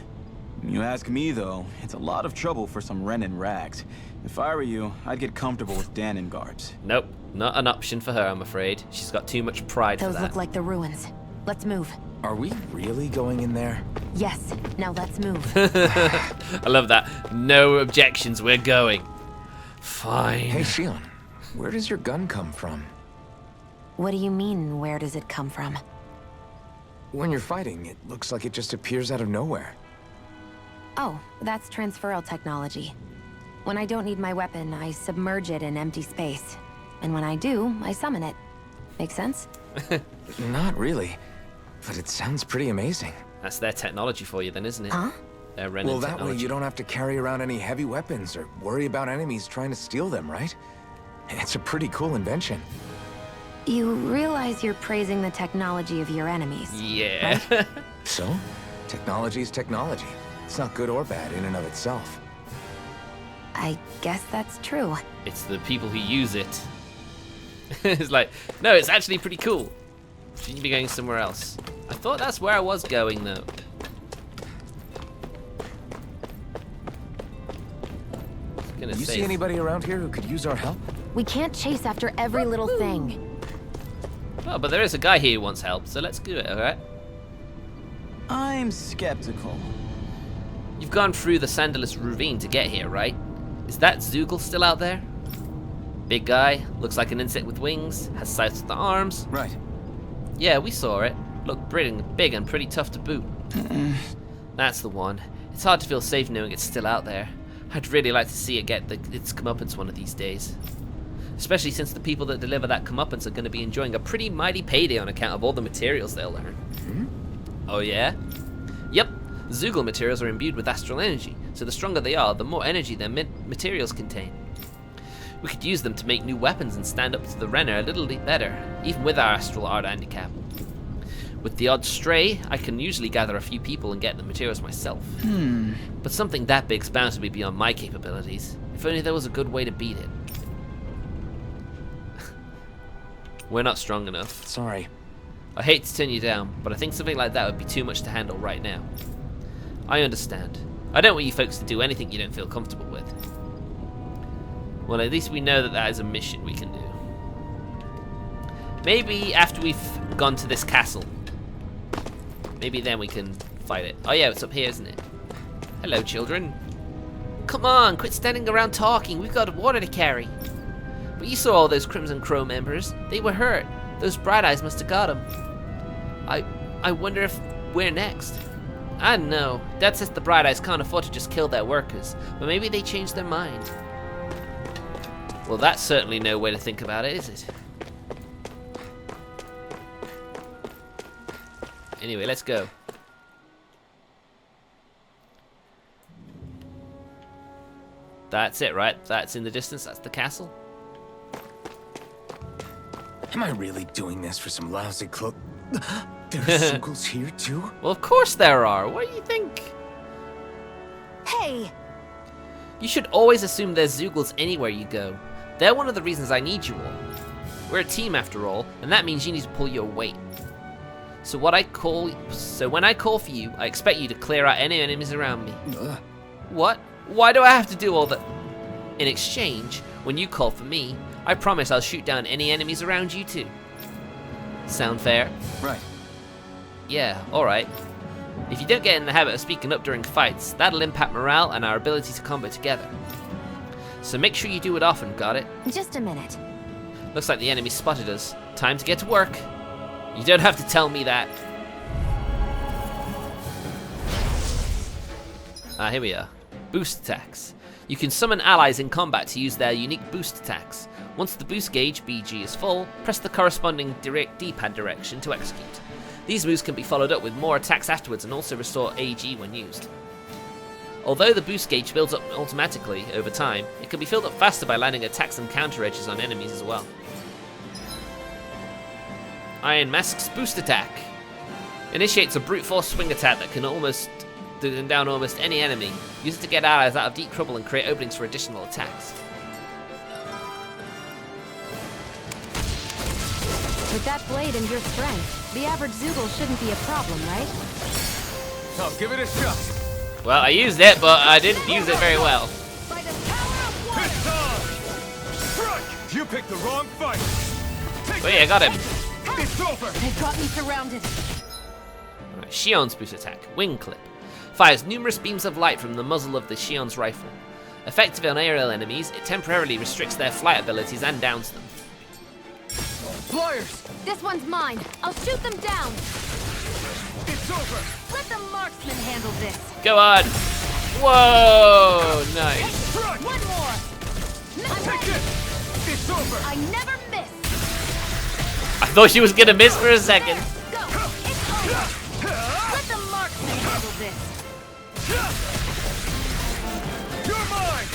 You ask me, though, it's a lot of trouble for some Renan rags. If I were you, I'd get comfortable with Danon garbs. Nope, not an option for her, I'm afraid. She's got too much pride for that. Those look like the ruins. Let's move. Are we really going in there? Yes, now let's move. I love that. No objections, we're going. Fine. Hey, Shionne, where does your gun come from? What do you mean, where does it come from? When you're fighting, it looks like it just appears out of nowhere. Oh, that's transferal technology. When I don't need my weapon, I submerge it in empty space. And when I do, I summon it. Make sense? Not really, but it sounds pretty amazing. That's their technology for you then, isn't it? Huh? Their Renan Well, that technology. way you don't have to carry around any heavy weapons or worry about enemies trying to steal them, right? It's a pretty cool invention. You realize you're praising the technology of your enemies. Yeah. Right? So, technology is technology. It's not good or bad in and of itself. I guess that's true. It's the people who use it. It's like, no, it's actually pretty cool. Shouldn't you be going somewhere else? I thought that's where I was going, though. You see anybody around here who could use our help? We can't chase after every little thing. Oh, but there is a guy here who wants help, so let's do it, alright? I'm skeptical. You've gone through the Sandalus Ravine to get here, right? Is that Zoogle still out there? Big guy, looks like an insect with wings, has sights at the arms. Right. Yeah, we saw it. Looked big and pretty tough to boot. That's the one. It's hard to feel safe knowing it's still out there. I'd really like to see it get its comeuppance one of these days. Especially since the people that deliver that comeuppance are going to be enjoying a pretty mighty payday on account of all the materials they'll learn. Oh yeah? Yep. Zoogle materials are imbued with astral energy, so the stronger they are, the more energy their materials contain. We could use them to make new weapons and stand up to the Renner a little bit better, even with our astral art handicap. With the odd stray, I can usually gather a few people and get the materials myself. But something that big's bound to be beyond my capabilities. If only there was a good way to beat it. We're not strong enough. Sorry. I hate to turn you down, but I think something like that would be too much to handle right now. I understand. I don't want you folks to do anything you don't feel comfortable with. Well, at least we know that that is a mission we can do. Maybe after we've gone to this castle. Maybe then we can fight it. Oh yeah, it's up here, isn't it? Hello, children. Come on, quit standing around talking. We've got water to carry. But you saw all those Crimson Crow members. They were hurt. Those bright eyes must have got them. I wonder if we're next. I don't know. Dad says the bright eyes can't afford to just kill their workers, but maybe they changed their mind. Well, that's certainly no way to think about it, is it? Anyway, let's go. That's it, right? That's in the distance. That's the castle. Am I really doing this for some lousy cloak? There's Zugals here too? Well, of course there are. What do you think? Hey! You should always assume there's Zugals anywhere you go. They're one of the reasons I need you all. We're a team after all, and that means you need to pull your weight. So when I call for you, I expect you to clear out any enemies around me. What? Why do I have to do all that? In exchange, when you call for me, I promise I'll shoot down any enemies around you too. Sound fair? Right. Yeah, alright. If you don't get in the habit of speaking up during fights, that'll impact morale and our ability to combat together. So make sure you do it often, got it? Just a minute. Looks like the enemy spotted us. Time to get to work. You don't have to tell me that. Here we are. Boost attacks. You can summon allies in combat to use their unique boost attacks. Once the boost gauge, BG, is full, press the corresponding direct D-pad direction to execute. These moves can be followed up with more attacks afterwards and also restore AG when used. Although the boost gauge builds up automatically over time, it can be filled up faster by landing attacks and counter edges on enemies as well. Iron Mask's boost attack initiates a brute force swing attack that can down almost any enemy. Use it to get allies out of deep trouble and create openings for additional attacks. With that blade and your strength, the average Zugal shouldn't be a problem, right? I'll give it a shot. Well, I used it, but I didn't use it very well. By the power of water! It's on! Strike! You picked the wrong fight. Oh yeah, I got him. It's over. They've got me surrounded. Alright, Shionne's boost attack, Wing Clip. Fires numerous beams of light from the muzzle of the Shionne's rifle. Effective on aerial enemies, it temporarily restricts their flight abilities and downs them. Flyers! This one's mine. I'll shoot them down. It's over. Let the marksman handle this. Go on! Whoa! Nice. Strike! One more. Take it! It's over. I never miss. I thought she was gonna miss for a second. Go. It's over. Let the marksman handle this. You're mine.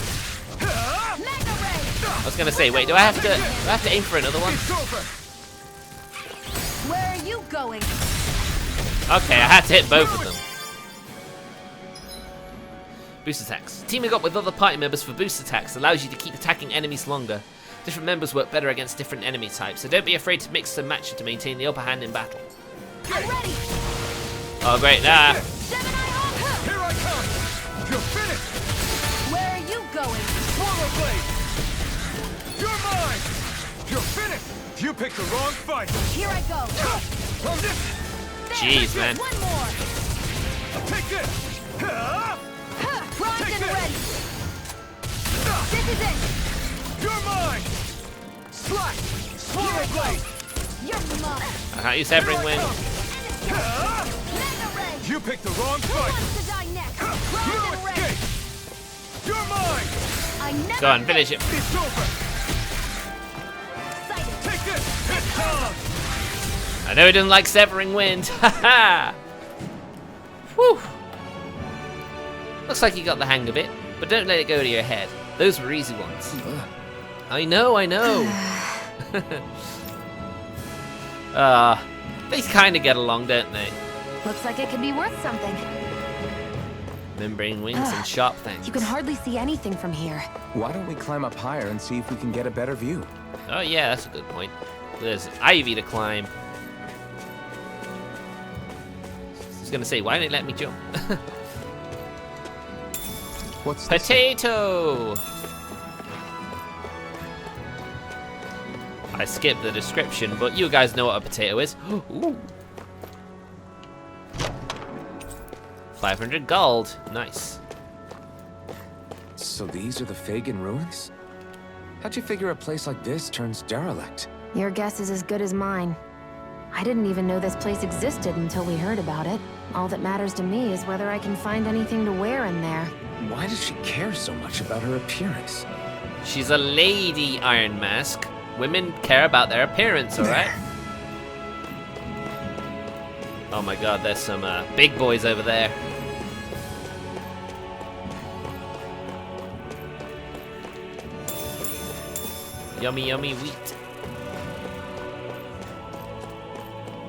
Mega ray. I was gonna say, wait, do I have to aim for another one? It's over. Where are you going? Okay, I had to hit both of them. Boost attacks. Teaming up with other party members for boost attacks allows you to keep attacking enemies longer. Different members work better against different enemy types, so don't be afraid to mix and match to maintain the upper hand in battle. I'm ready. Oh great, nah. Here I come. You're finished. Where are you going? Forward blade. You're mine. You're finished. You picked the wrong fight. Here I go. On this. Jeez, man. One more. Take this. Primed Take and this. ready. This is it. You're mine. Slash. Swallow blade. You're mine. I can't use Severing Wind. Mega ray. You picked the wrong Who fight. wants to die next? Primed You and ready. escape. You're mine. I never Go on, finish it. It's over. Excited. Take this. It's on. I know he doesn't like Severing Wind. Haha. Whew. Looks like you got the hang of it, but don't let it go to your head. Those were easy ones. I know. They kind of get along, don't they? Looks like it could be worth something. Membrane wings and sharp fangs. You can hardly see anything from here. Why don't we climb up higher and see if we can get a better view? Oh yeah, that's a good point. There's ivy to climb. I was gonna say, why didn't it let me jump? What's this? Potato! I skipped the description, but you guys know what a potato is. Ooh. 500 gold. Nice. So these are the Fagin ruins? How'd you figure a place like this turns derelict? Your guess is as good as mine. I didn't even know this place existed until we heard about it. All that matters to me is whether I can find anything to wear in there. Why does she care so much about her appearance? She's a lady, Iron Mask. Women care about their appearance, alright? Oh my god, there's some big boys over there. Yummy, yummy wheat.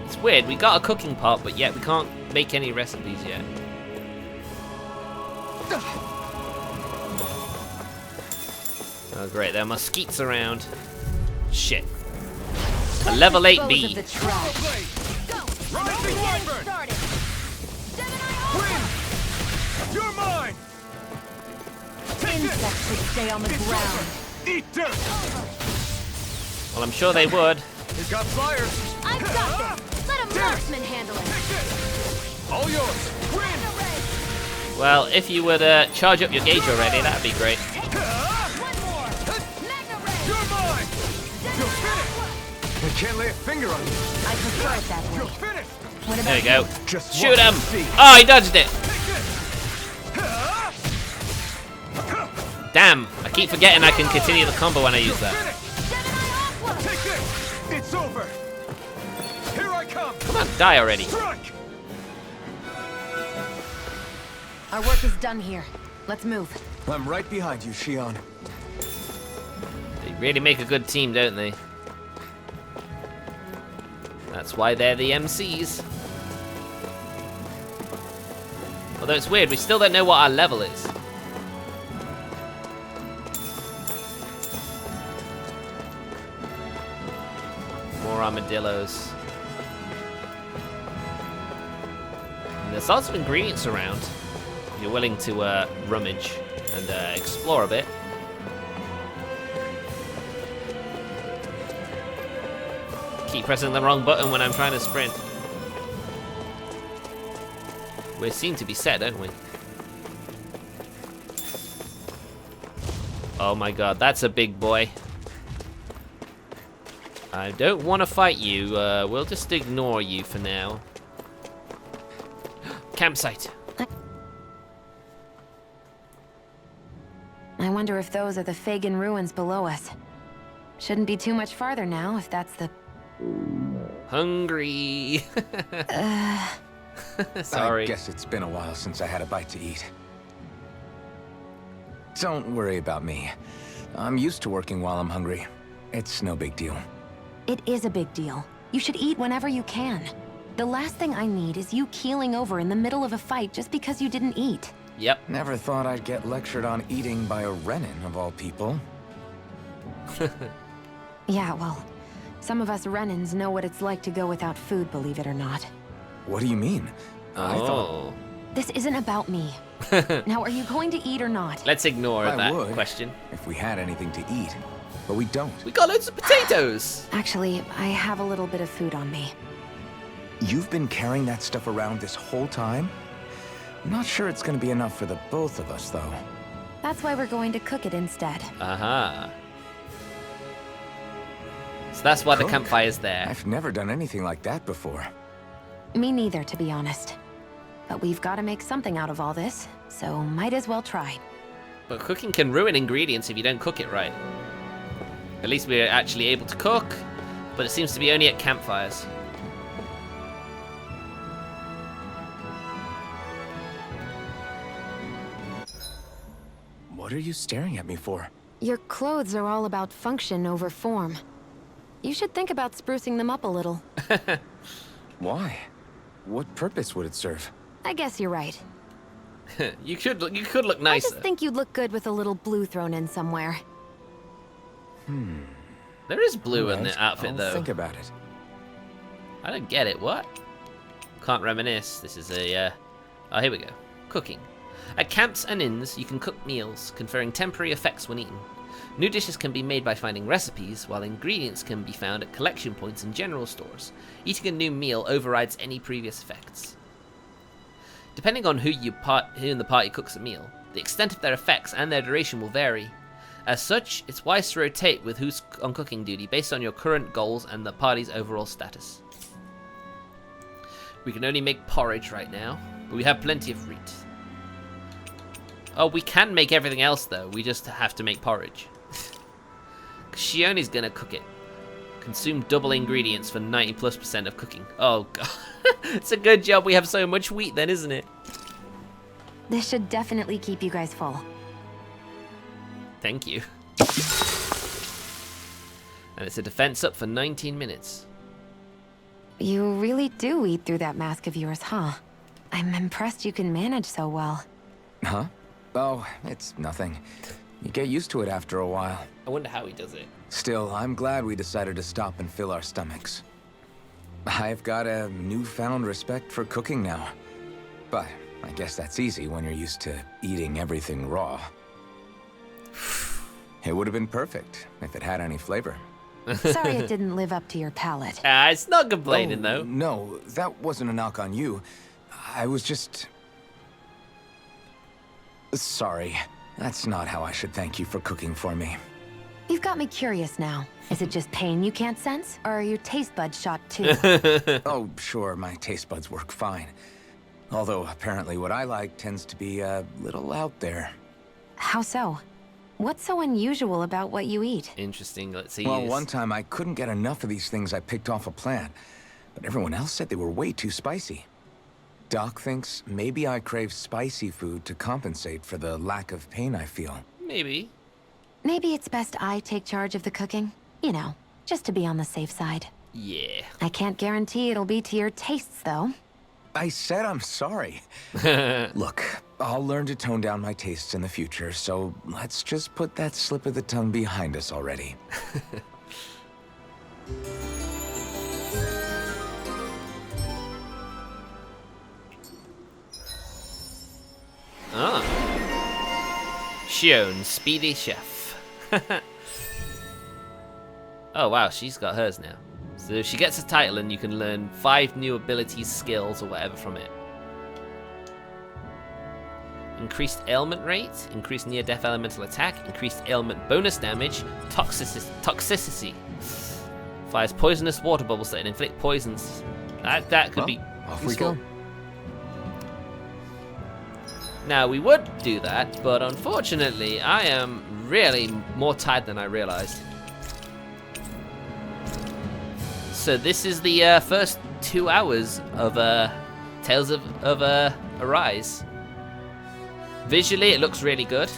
It's weird. We got a cooking pot, but yet we can't make any recipes yet. Oh great, there are mosquitoes around. Shit. A level 8 bee. You're mine! Insects should stay on the ground. Eat dirt! Well, I'm sure they would. He's got fire! I've got this. Let a marksman handle it. All yours! Win! Well, if you would charge up your gauge already, that'd be great. You're mine! You're finished! I can't lay a finger on you. I prefer it that You're way. finished! What about There we go. Just Shoot him! see. Oh, he dodged it! Damn, I keep forgetting I can continue the combo when I use that. Take this! It's over! Here I come! Come on, die already. Strike! Our work is done here. Let's move. I'm right behind you, Shionne. They really make a good team, don't they? That's why they're the MCs. Although it's weird, we still don't know what our level is. More armadillos. And there's lots of ingredients around. If you're willing to rummage and explore a bit. Keep pressing the wrong button when I'm trying to sprint. We seem to be set, don't we? Oh my god, that's a big boy. I don't want to fight you. We'll just ignore you for now. Campsite. I wonder if those are the Fagin ruins below us. Shouldn't be too much farther now, if that's the... Hungry. Sorry. I guess it's been a while since I had a bite to eat. Don't worry about me. I'm used to working while I'm hungry. It's no big deal. It is a big deal. You should eat whenever you can. The last thing I need is you keeling over in the middle of a fight just because you didn't eat. Yep. Never thought I'd get lectured on eating by a Renan, of all people. Yeah, well, some of us Renans know what it's like to go without food, believe it or not. What do you mean? I thought... Oh. This isn't about me. Now, are you going to eat or not? Let's ignore I that would, question. if we had anything to eat. But we don't. We got loads of potatoes. Actually, I have a little bit of food on me. You've been carrying that stuff around this whole time? I'm not sure it's gonna be enough for the both of us, though. That's why we're going to cook it instead. Aha. So that's why the campfire's there. I've never done anything like that before. Me neither, to be honest. But we've got to make something out of all this, so might as well try. But cooking can ruin ingredients if you don't cook it right. At least we're actually able to cook, but it seems to be only at campfires. What are you staring at me for? Your clothes are all about function over form. You should think about sprucing them up a little. Why? What purpose would it serve? I guess you're right. you could look I nicer. just think you'd look good with a little blue thrown in somewhere. There is blue in Alright, the outfit, I'll though. think about it. I don't get it. What? Can't reminisce. This is a... Oh, here we go. Cooking. At camps and inns, you can cook meals, conferring temporary effects when eaten. New dishes can be made by finding recipes, while ingredients can be found at collection points in general stores. Eating a new meal overrides any previous effects. Depending on who in the party cooks a meal, the extent of their effects and their duration will vary. As such, it's wise to rotate with who's on cooking duty based on your current goals and the party's overall status. We can only make porridge right now, but we have plenty of wheat. Oh, we can make everything else though, we just have to make porridge. Shionne's gonna cook it. Consume double ingredients for 90+% of cooking. Oh god. It's a good job we have so much wheat then, isn't it? This should definitely keep you guys full. Thank you. And it's a defense up for 19 minutes. You really do eat through that mask of yours, huh? I'm impressed you can manage so well. Huh? Oh, it's nothing. You get used to it after a while. I wonder how he does it. Still, I'm glad we decided to stop and fill our stomachs. I've got a newfound respect for cooking now. But I guess that's easy when you're used to eating everything raw. It would have been perfect if it had any flavor. Sorry it didn't live up to your palate. It's not complaining, though. No, that wasn't a knock on you. I was just... Sorry. That's not how I should thank you for cooking for me. You've got me curious now. Is it just pain you can't sense? Or are your taste buds shot too? Oh, sure, my taste buds work fine. Although, apparently what I like tends to be a little out there. How so? What's so unusual about what you eat? Interesting, let's see. Well, one time I couldn't get enough of these things I picked off a plant, but everyone else said they were way too spicy. Doc thinks maybe I crave spicy food to compensate for the lack of pain I feel. Maybe. Maybe it's best I take charge of the cooking. You know, just to be on the safe side. Yeah. I can't guarantee it'll be to your tastes, though. I said I'm sorry. Look, I'll learn to tone down my tastes in the future, so let's just put that slip of the tongue behind us already. Shionne, speedy chef. Oh wow, she's got hers now. So she gets a title and you can learn 5 new abilities, skills, or whatever from it. Increased ailment rate, increased near-death elemental attack, increased ailment bonus damage, toxicity. Fires poisonous water bubbles that inflict poisons. That could be off useful. we go. Now, we would do that, but unfortunately, I am really more tired than I realized. So this is the first 2 hours of Tales of Arise. Visually, it looks really good.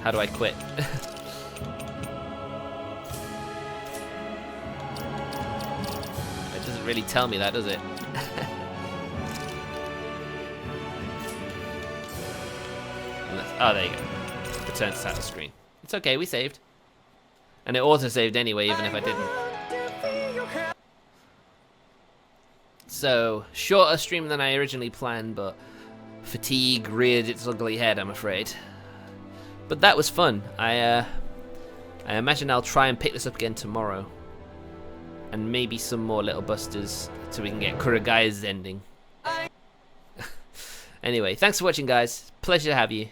How do I quit? It doesn't really tell me that, does it? Oh, there you go. Return to title screen. It's okay, we saved. And it auto-saved anyway, even if I didn't. So, shorter stream than I originally planned, but fatigue reared its ugly head, I'm afraid. But that was fun. I imagine I'll try and pick this up again tomorrow. And maybe some more Little Busters, so we can get Kuragai's ending. Anyway, thanks for watching, guys. Pleasure to have you.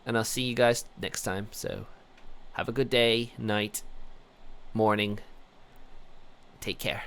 And I'll see you guys next time. So, have a good day, night, morning. Take care.